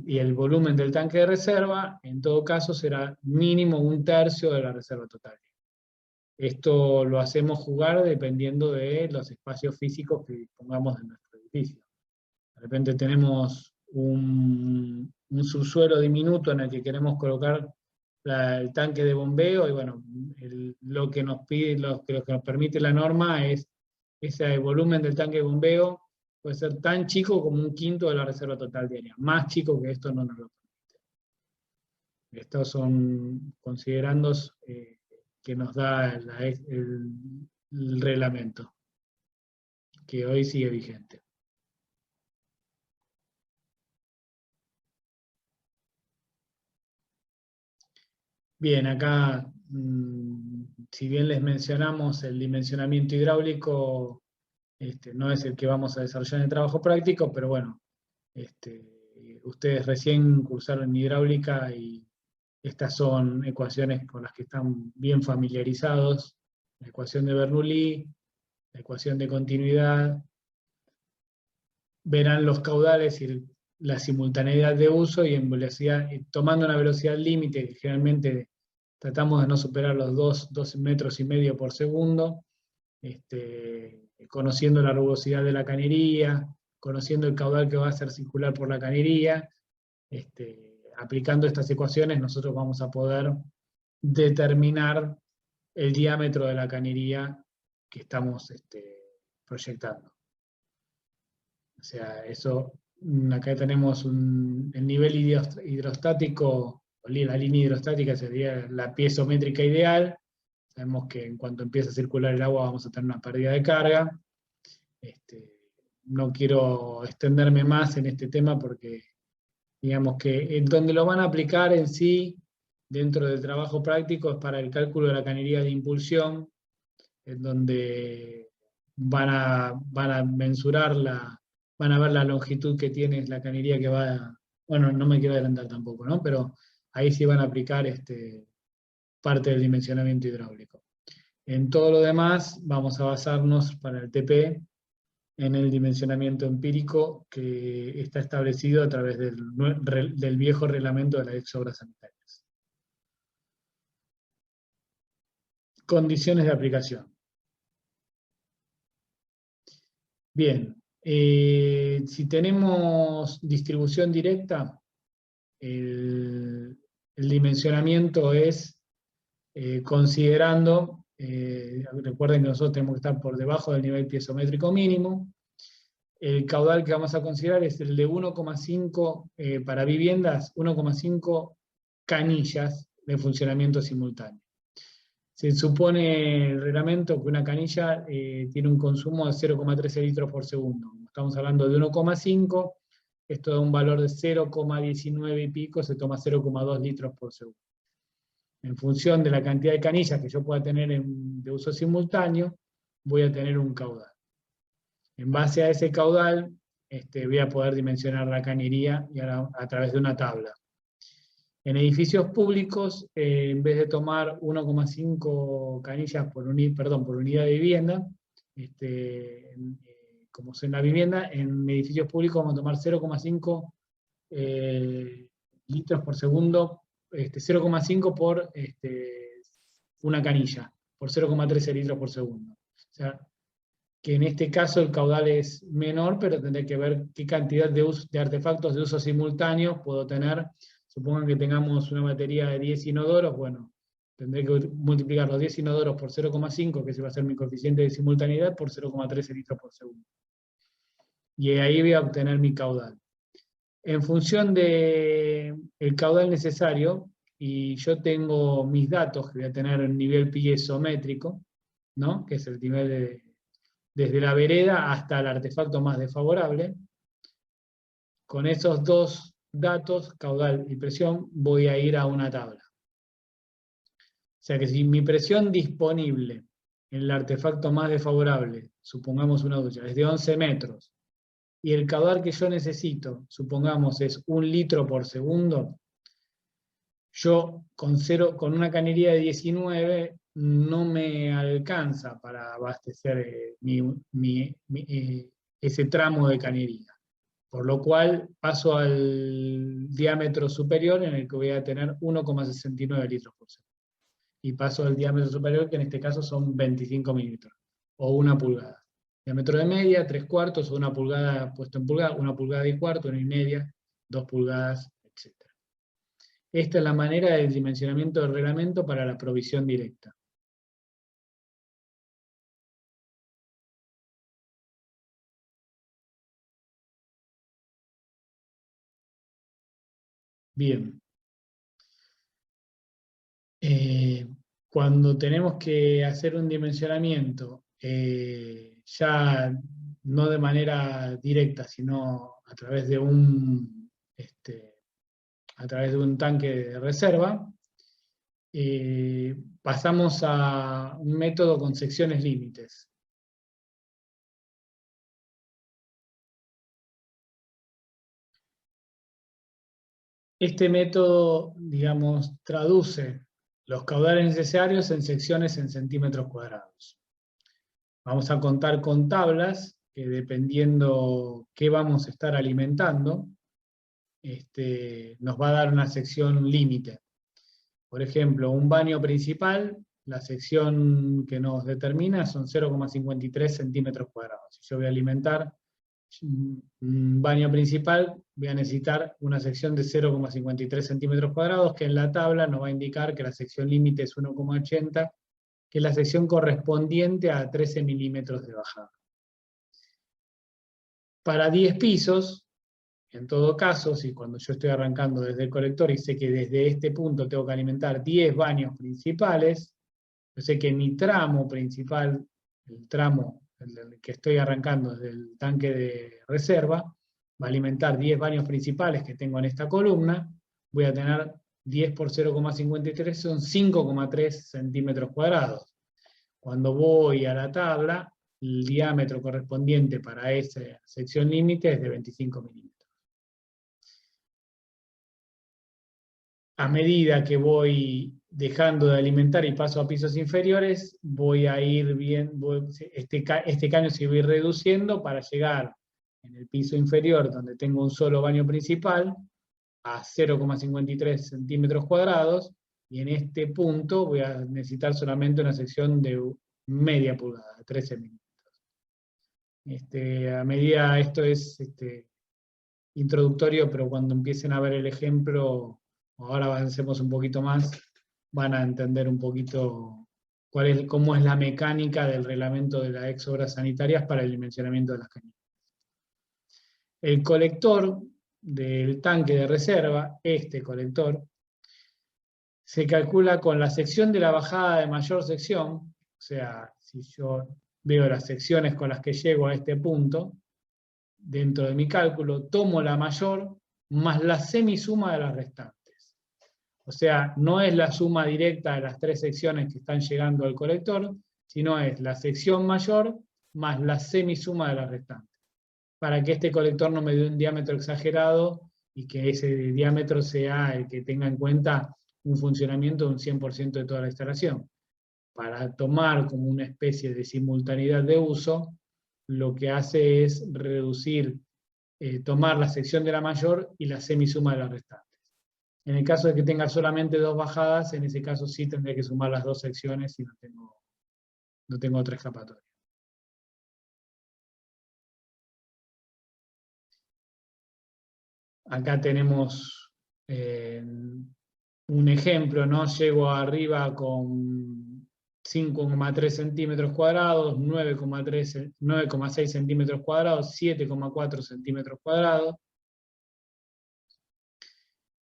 Y el volumen del tanque de reserva, en todo caso, será mínimo 1/3 de la reserva total. Esto lo hacemos jugar dependiendo de los espacios físicos que dispongamos en nuestro edificio. De repente tenemos un subsuelo diminuto en el que queremos colocar el tanque de bombeo, y bueno, lo que nos pide, lo que nos permite la norma es ese volumen del tanque de bombeo puede ser tan chico como un quinto de la reserva total diaria. Más chico que esto no nos lo permite. Estos son considerandos que nos da el reglamento, que hoy sigue vigente. Bien, acá, si bien les mencionamos el dimensionamiento hidráulico, no es el que vamos a desarrollar en el trabajo práctico, pero bueno, ustedes recién cursaron hidráulica y estas son ecuaciones con las que están bien familiarizados. La ecuación de Bernoulli, la ecuación de continuidad, verán los caudales y la simultaneidad de uso, y en velocidad, tomando una velocidad límite, que generalmente tratamos de no superar los 2 metros y medio por segundo, conociendo la rugosidad de la cañería, conociendo el caudal que va a hacer circular por la cañería, aplicando estas ecuaciones nosotros vamos a poder determinar el diámetro de la cañería que estamos proyectando. O sea, eso, acá tenemos el nivel hidrostático, o la línea hidrostática sería la piezométrica ideal. Sabemos que en cuanto empieza a circular el agua vamos a tener una pérdida de carga. No quiero extenderme más en este tema porque, digamos que en donde lo van a aplicar en sí, dentro del trabajo práctico, es para el cálculo de la cañería de impulsión, en donde van a mensurar van a ver la longitud que tiene la cañería que va, bueno, no me quiero adelantar tampoco, ¿no? Pero ahí sí van a aplicar parte del dimensionamiento hidráulico. En todo lo demás vamos a basarnos para el TP en el dimensionamiento empírico que está establecido a través del viejo reglamento de la ex obras sanitarias. Condiciones de aplicación. Bien, si tenemos distribución directa, el dimensionamiento es considerando, recuerden que nosotros tenemos que estar por debajo del nivel piezométrico mínimo. El caudal que vamos a considerar es el de 1,5 para viviendas, 1,5 canillas de funcionamiento simultáneo. Se supone el reglamento que una canilla tiene un consumo de 0,13 litros por segundo. Estamos hablando de 1,5, esto da un valor de 0,19 y pico, se toma 0,2 litros por segundo. En función de la cantidad de canillas que yo pueda tener de uso simultáneo, voy a tener un caudal. En base a ese caudal, voy a poder dimensionar la cañería a través de una tabla. En edificios públicos, en vez de tomar 1,5 canillas por unidad de vivienda, como es en la vivienda, en edificios públicos vamos a tomar 0,5 litros por segundo, 0,5 por una canilla, por 0,13 litros por segundo. O sea, que en este caso el caudal es menor, pero tendré que ver qué cantidad de artefactos de uso simultáneo puedo tener. Supongan que tengamos una batería de 10 inodoros, bueno, tendré que multiplicar los 10 inodoros por 0,5, que ese va a ser mi coeficiente de simultaneidad, por 0,13 litros por segundo. Y ahí voy a obtener mi caudal. En función del caudal necesario, y yo tengo mis datos que voy a tener en nivel piezométrico, ¿no? Que es el nivel desde la vereda hasta el artefacto más desfavorable. Con esos dos datos, caudal y presión, voy a ir a una tabla. O sea que si mi presión disponible en el artefacto más desfavorable, supongamos una ducha, es de 11 metros, y el caudal que yo necesito, supongamos, es 1 litro por segundo, yo con una cañería de 19 no me alcanza para abastecer ese tramo de cañería. Por lo cual paso al diámetro superior en el que voy a tener 1,69 litros por segundo. y paso al diámetro superior, que en este caso son 25 milímetros, o 1 pulgada. Diámetro de media, 3/4, o 1 pulgada puesto en pulgada, 1 pulgada y cuarto, 1,5, 2 pulgadas, etc. Esta es la manera del dimensionamiento del reglamento para la provisión directa. Bien. Cuando tenemos que hacer un dimensionamiento, ya no de manera directa, sino a través de un tanque de reserva, pasamos a un método con secciones límites. Este método, digamos, traduce los caudales necesarios en secciones en centímetros cuadrados. Vamos a contar con tablas que, dependiendo qué vamos a estar alimentando, nos va a dar una sección límite. Por ejemplo, un baño principal, la sección que nos determina son 0,53 centímetros cuadrados. Si yo voy a alimentar un baño principal, voy a necesitar una sección de 0,53 centímetros cuadrados, que en la tabla nos va a indicar que la sección límite es 1,80, que es la sección correspondiente a 13 milímetros de bajada. Para 10 pisos, en todo caso, si cuando yo estoy arrancando desde el colector y sé que desde este punto tengo que alimentar 10 baños principales, yo sé que mi tramo principal, el tramo que estoy arrancando desde el tanque de reserva, va a alimentar 10 baños principales que tengo en esta columna, voy a tener 10 por 0,53, son 5,3 centímetros cuadrados. Cuando voy a la tabla, el diámetro correspondiente para esa sección límite es de 25 milímetros. A medida que voy dejando de alimentar y paso a pisos inferiores, voy a ir viendo, este caño se va a ir reduciendo para llegar en el piso inferior, donde tengo un solo baño principal, a 0,53 centímetros cuadrados, y en este punto voy a necesitar solamente una sección de media pulgada, 13 milímetros. A medida, esto es introductorio, pero cuando empiecen a ver el ejemplo, ahora avancemos un poquito más, van a entender un poquito cómo es la mecánica del reglamento de las ex obras sanitarias para el dimensionamiento de las cañerías. El colector del tanque de reserva, este colector, se calcula con la sección de la bajada de mayor sección, o sea, si yo veo las secciones con las que llego a este punto, dentro de mi cálculo, tomo la mayor más la semisuma de las restantes. O sea, no es la suma directa de las 3 secciones que están llegando al colector, sino es la sección mayor más la semisuma de las restantes, para que este colector no me dé un diámetro exagerado y que ese diámetro sea el que tenga en cuenta un funcionamiento de un 100% de toda la instalación. Para tomar como una especie de simultaneidad de uso, lo que hace es reducir, tomar la sección de la mayor y la semisuma de las restantes. En el caso de que tenga solamente 2 bajadas, en ese caso sí tendré que sumar las 2 secciones y no tengo otra escapatoria. Acá tenemos un ejemplo, ¿no? Llego arriba con 5,3 centímetros cuadrados, 9,6 centímetros cuadrados, 7,4 centímetros cuadrados.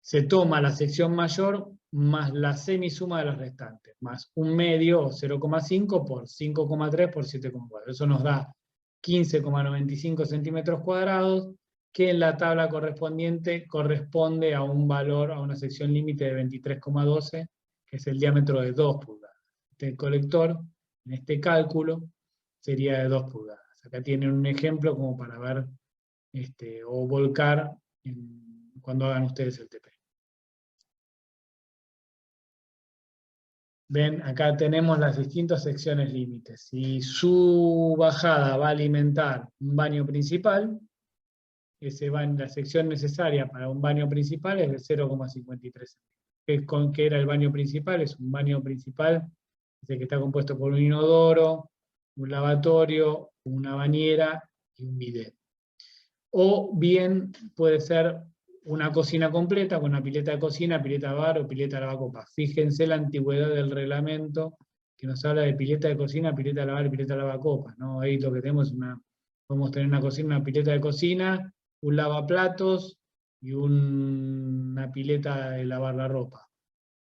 Se toma la sección mayor más la semisuma de las restantes, más un medio, o 0,5 por 5,3 por 7,4. Eso nos da 15,95 centímetros cuadrados, que en la tabla correspondiente corresponde a un valor, a una sección límite de 23,12, que es el diámetro de 2 pulgadas. Este colector, en este cálculo, sería de 2 pulgadas. Acá tienen un ejemplo como para ver, o volcar cuando hagan ustedes el TP. Ven, acá tenemos las distintas secciones límites. Si su bajada va a alimentar un baño principal, la sección necesaria para un baño principal es de 0,53 centímetros. ¿Qué era el baño principal? Es un baño principal que está compuesto por un inodoro, un lavatorio, una bañera y un bidet. O bien puede ser una cocina completa con una pileta de cocina, pileta de bar o pileta de lavacopas. Fíjense la antigüedad del reglamento que nos habla de pileta de cocina, pileta de lavar y pileta de lavacopas, ¿no? Ahí lo que tenemos es podemos tener una cocina, una pileta de cocina, un lavaplatos y una pileta de lavar la ropa.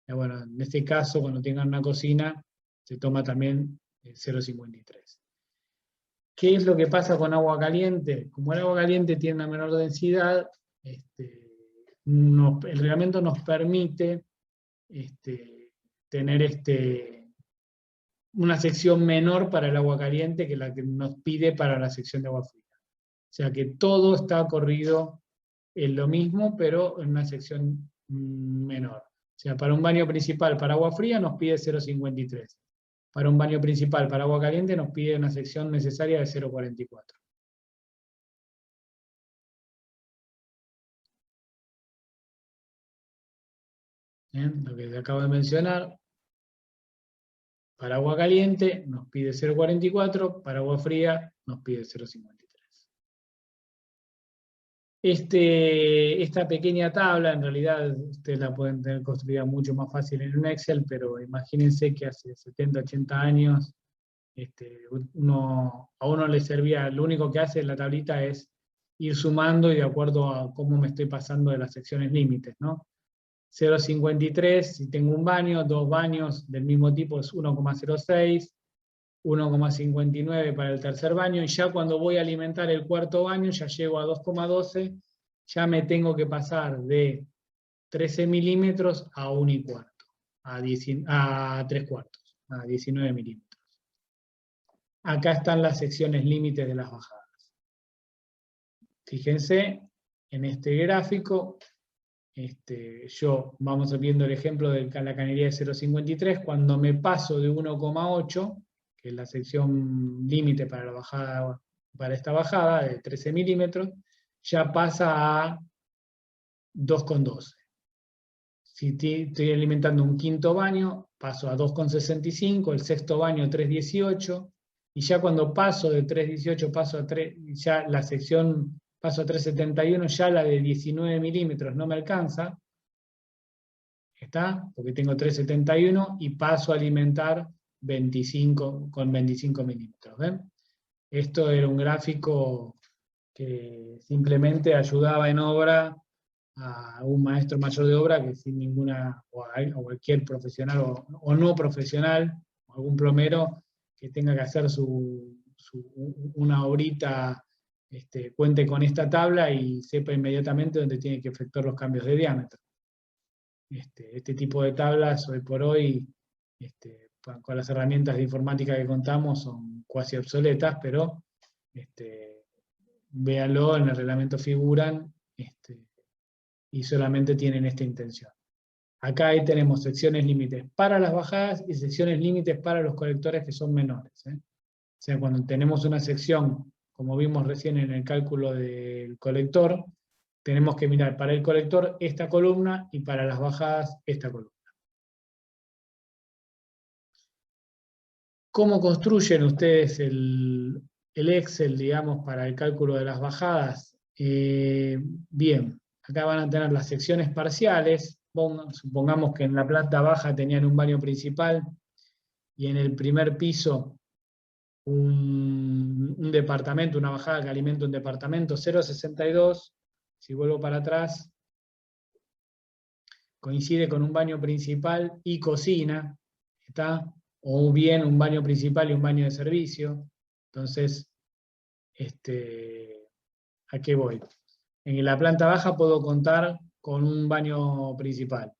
Bueno, en este caso, cuando tengan una cocina, se toma también 0,53. ¿Qué es lo que pasa con agua caliente? Como el agua caliente tiene una menor densidad, el reglamento nos permite tener una sección menor para el agua caliente que la que nos pide para la sección de agua fría. O sea que todo está corrido en lo mismo, pero en una sección menor. O sea, para un baño principal para agua fría nos pide 0,53. Para un baño principal para agua caliente nos pide una sección necesaria de 0,44. Bien, lo que les acabo de mencionar. Para agua caliente nos pide 0,44, para agua fría nos pide 0,53. Esta pequeña tabla, en realidad, ustedes la pueden tener construida mucho más fácil en un Excel, pero imagínense que hace 70, 80 años, a uno le servía, lo único que hace la tablita es ir sumando y de acuerdo a cómo me estoy pasando de las secciones límites, ¿no? 0,53, si tengo un baño, dos baños del mismo tipo es 1,06, 1,59 para el tercer baño, y ya cuando voy a alimentar el cuarto baño, ya llego a 2,12, ya me tengo que pasar de 13 milímetros a 1,25, a 3/4, a 19 milímetros. Acá están las secciones límites de las bajadas. Fíjense, en este gráfico, vamos viendo el ejemplo de la cañería de 0,53, cuando me paso de 1,8, que es la sección límite para la bajada, para esta bajada de 13 milímetros, ya pasa a 2,12. Si estoy alimentando un quinto baño, paso a 2,65, el sexto baño 3,18, y ya cuando paso de 3,18 paso a 3, ya la sección paso a 3,71, ya la de 19 milímetros no me alcanza, ¿está? Porque tengo 3,71 y paso a alimentar 25 milímetros. ¿Ven? Esto era un gráfico que simplemente ayudaba en obra a un maestro mayor de obra que sin ninguna, o a cualquier profesional o no profesional, o algún plomero que tenga que hacer una obrita, cuente con esta tabla y sepa inmediatamente dónde tiene que efectuar los cambios de diámetro. Este tipo de tablas hoy por hoy, con las herramientas de informática que contamos, son cuasi obsoletas, pero véanlo, en el reglamento figuran, y solamente tienen esta intención. Acá ahí tenemos secciones límites para las bajadas y secciones límites para los colectores que son menores. O sea, cuando tenemos una sección, como vimos recién en el cálculo del colector, tenemos que mirar para el colector esta columna y para las bajadas esta columna. ¿Cómo construyen ustedes el Excel, digamos, para el cálculo de las bajadas? Bien, acá van a tener las secciones parciales. Supongamos que en la planta baja tenían un baño principal y en el primer piso un departamento, una bajada que alimenta un departamento, 0,62. Si vuelvo para atrás, coincide con un baño principal y cocina, ¿está? O bien un baño principal y un baño de servicio. Entonces, ¿a qué voy? En la planta baja puedo contar con un baño principal.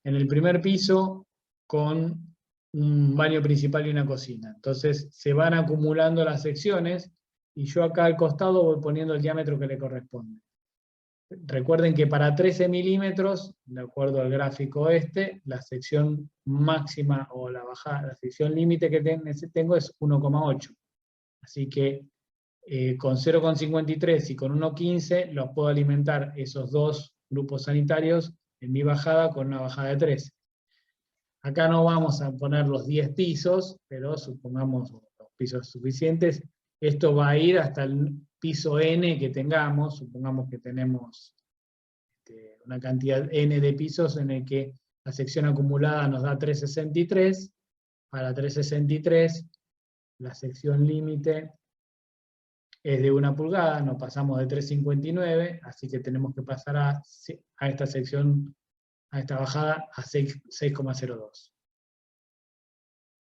En el primer piso, con un baño principal y una cocina. Entonces, se van acumulando las secciones, y yo acá al costado voy poniendo el diámetro que le corresponde. Recuerden que para 13 milímetros, de acuerdo al gráfico la sección máxima o la bajada, la sección límite que tengo es 1,8. Así que con 0,53 y con 1,15 los puedo alimentar esos dos grupos sanitarios en mi bajada con una bajada de 13. Acá no vamos a poner los 10 pisos, pero supongamos los pisos suficientes. Esto va a ir hasta el piso n que tengamos, supongamos que tenemos una cantidad n de pisos en el que la sección acumulada nos da 363. Para 363, la sección límite es de 1 pulgada, nos pasamos de 359, así que tenemos que pasar a esta sección, a esta bajada, a 6,02.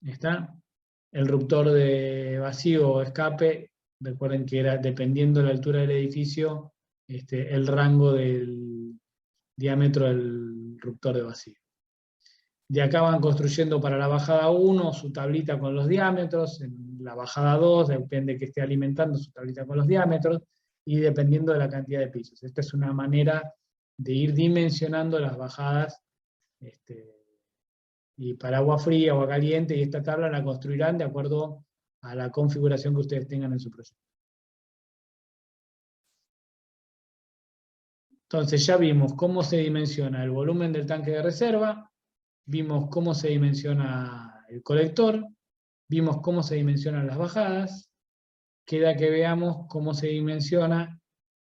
¿Está? El ruptor de vacío o escape, recuerden que era dependiendo de la altura del edificio, el rango del diámetro del ruptor de vacío. De acá van construyendo para la bajada 1 su tablita con los diámetros, en la bajada 2 depende que esté alimentando su tablita con los diámetros, y dependiendo de la cantidad de pisos. Esta es una manera de ir dimensionando las bajadas, y para agua fría, agua caliente, y esta tabla la construirán de acuerdo a la configuración que ustedes tengan en su proyecto. Entonces ya vimos cómo se dimensiona el volumen del tanque de reserva, vimos cómo se dimensiona el colector, vimos cómo se dimensionan las bajadas, queda que veamos cómo se dimensiona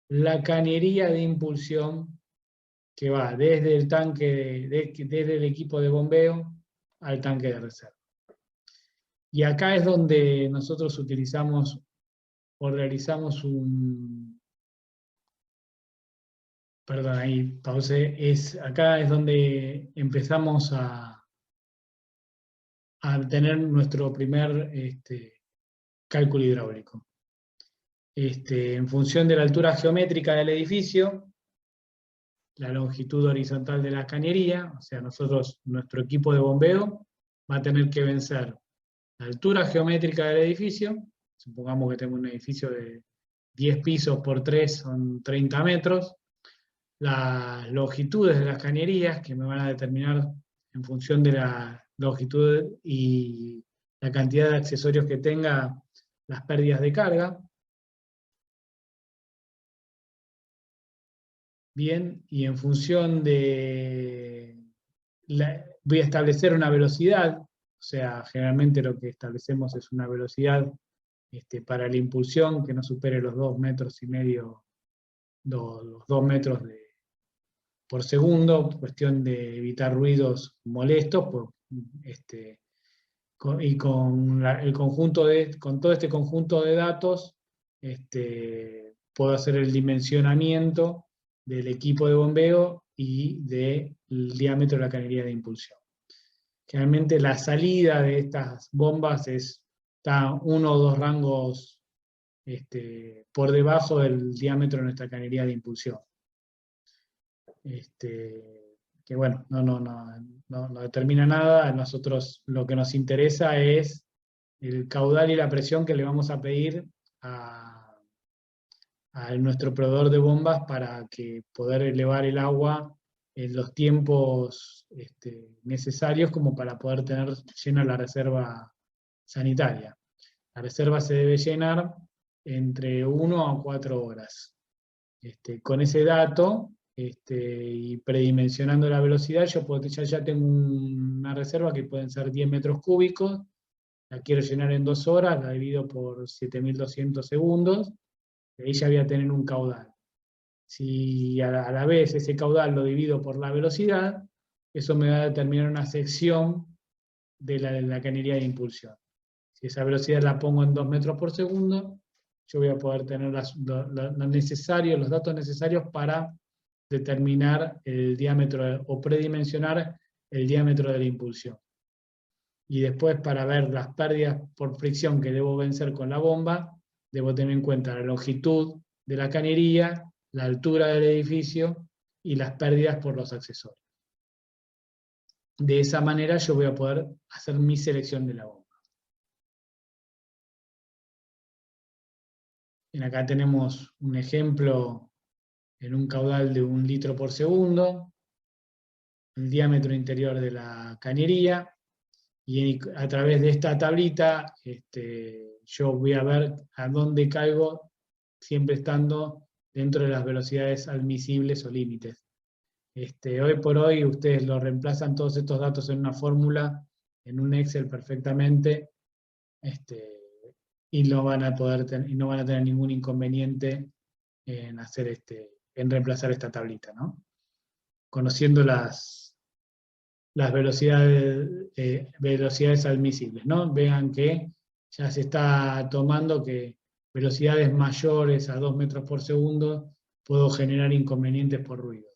la cañería de impulsión que va desde el tanque, desde el equipo de bombeo al tanque de reserva. Y acá es donde nosotros utilizamos o realizamos perdón, ahí pausé, acá es donde empezamos a tener nuestro primer cálculo hidráulico. En función de la altura geométrica del edificio, la longitud horizontal de la cañería, o sea, nuestro equipo de bombeo va a tener que vencer la altura geométrica del edificio, supongamos que tengo un edificio de 10 pisos por 3 son 30 metros, las longitudes de las cañerías, que me van a determinar en función de la longitud y la cantidad de accesorios que tenga, las pérdidas de carga. Bien, y en función de... voy a establecer una velocidad, o sea, generalmente lo que establecemos es una velocidad para la impulsión que no supere los 2,5 metros, los 2 metros por segundo, cuestión de evitar ruidos molestos, y con todo este conjunto de datos, puedo hacer el dimensionamiento del equipo de bombeo y del diámetro de la cañería de impulsión. Generalmente la salida de estas bombas está 1 o 2 rangos por debajo del diámetro de nuestra cañería de impulsión. Que bueno, no determina nada. A nosotros lo que nos interesa es el caudal y la presión que le vamos a pedir a nuestro proveedor de bombas para poder elevar el agua en los tiempos necesarios como para poder tener llena la reserva sanitaria. La reserva se debe llenar entre 1 a 4 horas. Con ese dato, y predimensionando la velocidad, ya tengo una reserva que pueden ser 10 metros cúbicos, la quiero llenar en 2 horas, la divido por 7200 segundos, y ahí ya voy a tener un caudal. Si a la vez ese caudal lo divido por la velocidad, eso me va a determinar una sección de la cañería de impulsión. Si esa velocidad la pongo en 2 metros por segundo, yo voy a poder tener los datos necesarios para determinar el diámetro o predimensionar el diámetro de la impulsión. Y después, para ver las pérdidas por fricción que debo vencer con la bomba, debo tener en cuenta la longitud de la cañería, la altura del edificio y las pérdidas por los accesorios. De esa manera yo voy a poder hacer mi selección de la bomba. Acá tenemos un ejemplo en un caudal de 1 litro por segundo, el diámetro interior de la cañería, y a través de esta tablita yo voy a ver a dónde caigo, siempre estando dentro de las velocidades admisibles o límites. Hoy por hoy ustedes lo reemplazan todos estos datos en una fórmula, en un Excel perfectamente, y no van a y no van a tener ningún inconveniente en hacer en reemplazar esta tablita, ¿no? Conociendo las velocidades admisibles, ¿no? Vean que ya se está tomando que velocidades mayores a 2 metros por segundo puedo generar inconvenientes por ruido.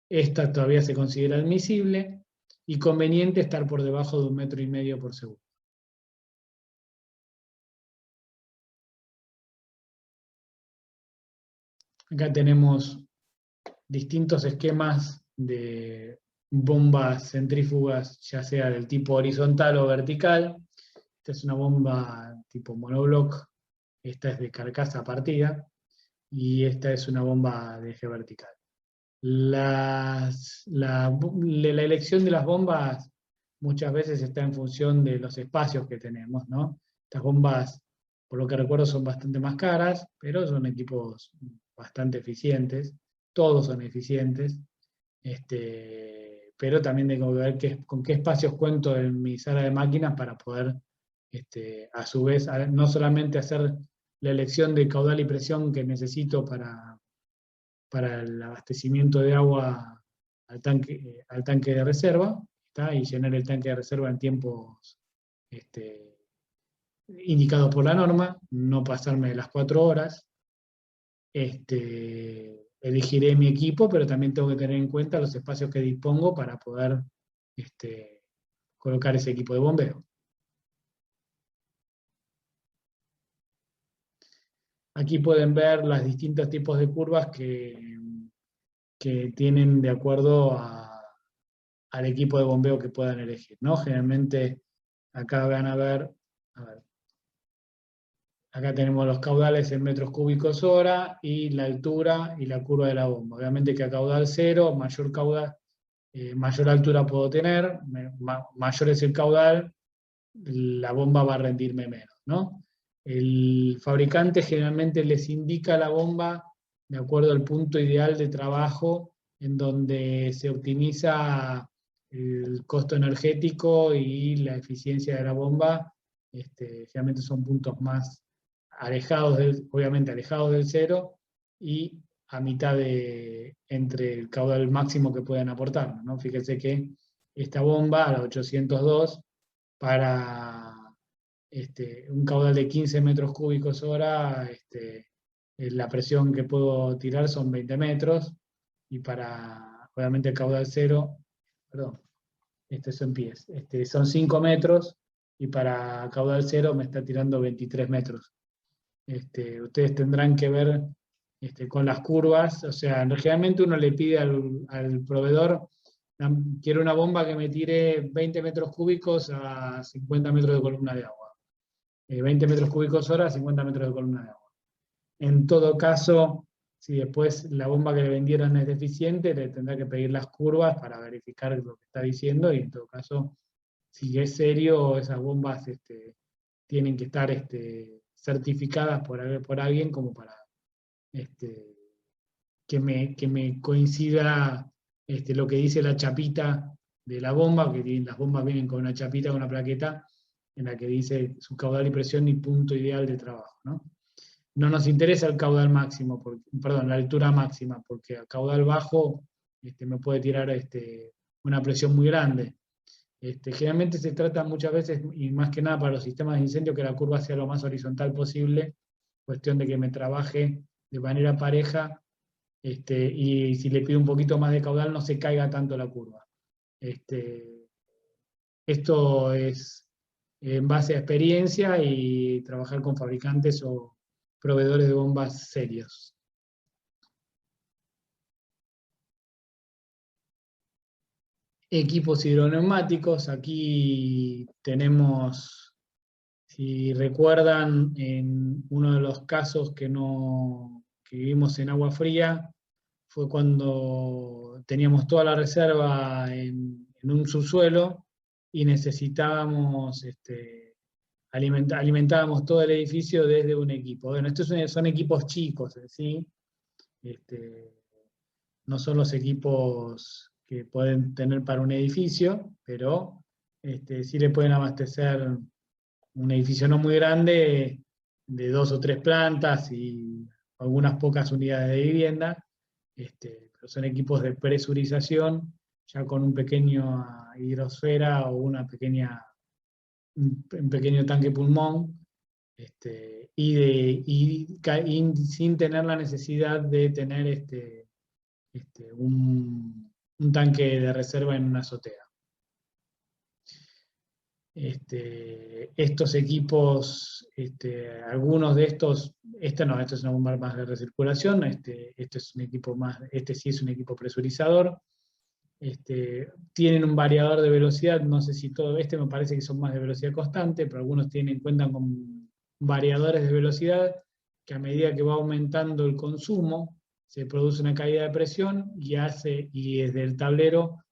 Esta todavía se considera admisible y conveniente estar por debajo de 1,5 metros por segundo. Acá tenemos distintos esquemas de bombas centrífugas, ya sea del tipo horizontal o vertical. Esta es una bomba tipo monobloc, esta es de carcasa partida, y esta es una bomba de eje vertical. La elección de las bombas muchas veces está en función de los espacios que tenemos, ¿no? Estas bombas, por lo que recuerdo, son bastante más caras, pero son equipos bastante eficientes, todos son eficientes, pero también tengo que ver con qué espacios cuento en mi sala de máquinas para poder, a su vez, no solamente hacer la elección de caudal y presión que necesito para el abastecimiento de agua al tanque de reserva, ¿está? Y llenar el tanque de reserva en tiempos indicados por la norma, no pasarme de las 4 horas. Elegiré mi equipo, pero también tengo que tener en cuenta los espacios que dispongo para poder colocar ese equipo de bombeo. Aquí pueden ver los distintos tipos de curvas que tienen de acuerdo al equipo de bombeo que puedan elegir, ¿no? Generalmente acá van a ver, acá tenemos los caudales en metros cúbicos hora y la altura y la curva de la bomba. Obviamente que a caudal cero, mayor caudal, mayor altura puedo tener, mayor es el caudal, la bomba va a rendirme menos, ¿no? El fabricante generalmente les indica la bomba de acuerdo al punto ideal de trabajo en donde se optimiza el costo energético y la eficiencia de la bomba. Generalmente son puntos más alejados, obviamente alejados del cero, y a mitad entre el caudal máximo que puedan aportar, ¿no? Fíjense que esta bomba, a la 802, para un caudal de 15 metros cúbicos hora, la presión que puedo tirar son 20 metros, y para, obviamente, el caudal cero, perdón, son pies, son 5 metros, y para caudal cero me está tirando 23 metros. Ustedes tendrán que ver con las curvas, o sea, generalmente uno le pide al proveedor, quiero una bomba que me tire 20 metros cúbicos a 50 metros de columna de agua. 20 metros cúbicos hora a 50 metros de columna de agua. En todo caso, si después la bomba que le vendieron es deficiente, le tendrá que pedir las curvas para verificar lo que está diciendo, y en todo caso, si es serio, esas bombas tienen que estar certificadas por alguien como para que me coincida lo que dice la chapita de la bomba, que las bombas vienen con una chapita, con una plaqueta, en la que dice su caudal y presión y punto ideal de trabajo, ¿no? No nos interesa el caudal máximo, perdón, la altura máxima, porque a caudal bajo me puede tirar una presión muy grande. Generalmente se trata muchas veces, y más que nada para los sistemas de incendio, que la curva sea lo más horizontal posible, cuestión de que me trabaje de manera pareja, y si le pido un poquito más de caudal no se caiga tanto la curva. Esto es en base a experiencia y trabajar con fabricantes o proveedores de bombas serios. Equipos hidroneumáticos, aquí tenemos, si recuerdan, en uno de los casos que vimos en agua fría, fue cuando teníamos toda la reserva en un subsuelo y necesitábamos, alimentábamos todo el edificio desde un equipo. Bueno, estos son equipos chicos, ¿sí? no son los equipos que pueden tener para un edificio, pero sí le pueden abastecer un edificio no muy grande, de 2 o 3 plantas y algunas pocas unidades de vivienda, pero son equipos de presurización, ya con un pequeño hidrosfera o un pequeño tanque pulmón, y sin tener la necesidad de tener un tanque de reserva en una azotea. Estos equipos, algunos de estos, no, esto es una bomba más de recirculación, este es un equipo más, sí es un equipo presurizador. Tienen un variador de velocidad, no sé si todo, me parece que son más de velocidad constante, pero algunos cuentan con variadores de velocidad que a medida que va aumentando el consumo, se produce una caída de presión y desde el tablero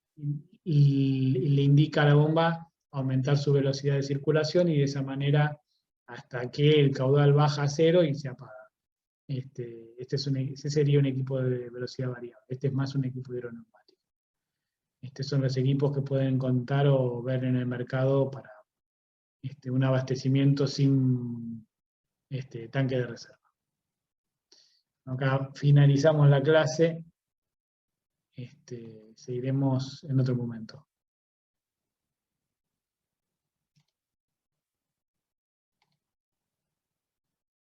y le indica a la bomba aumentar su velocidad de circulación y de esa hasta que el caudal baja a cero y se apaga. Ese sería un equipo de velocidad variable. Este es más un equipo hidroneumático. Estos son los equipos que pueden contar o ver en el mercado para un abastecimiento sin tanque de reserva. Acá finalizamos la clase. Seguiremos en otro momento.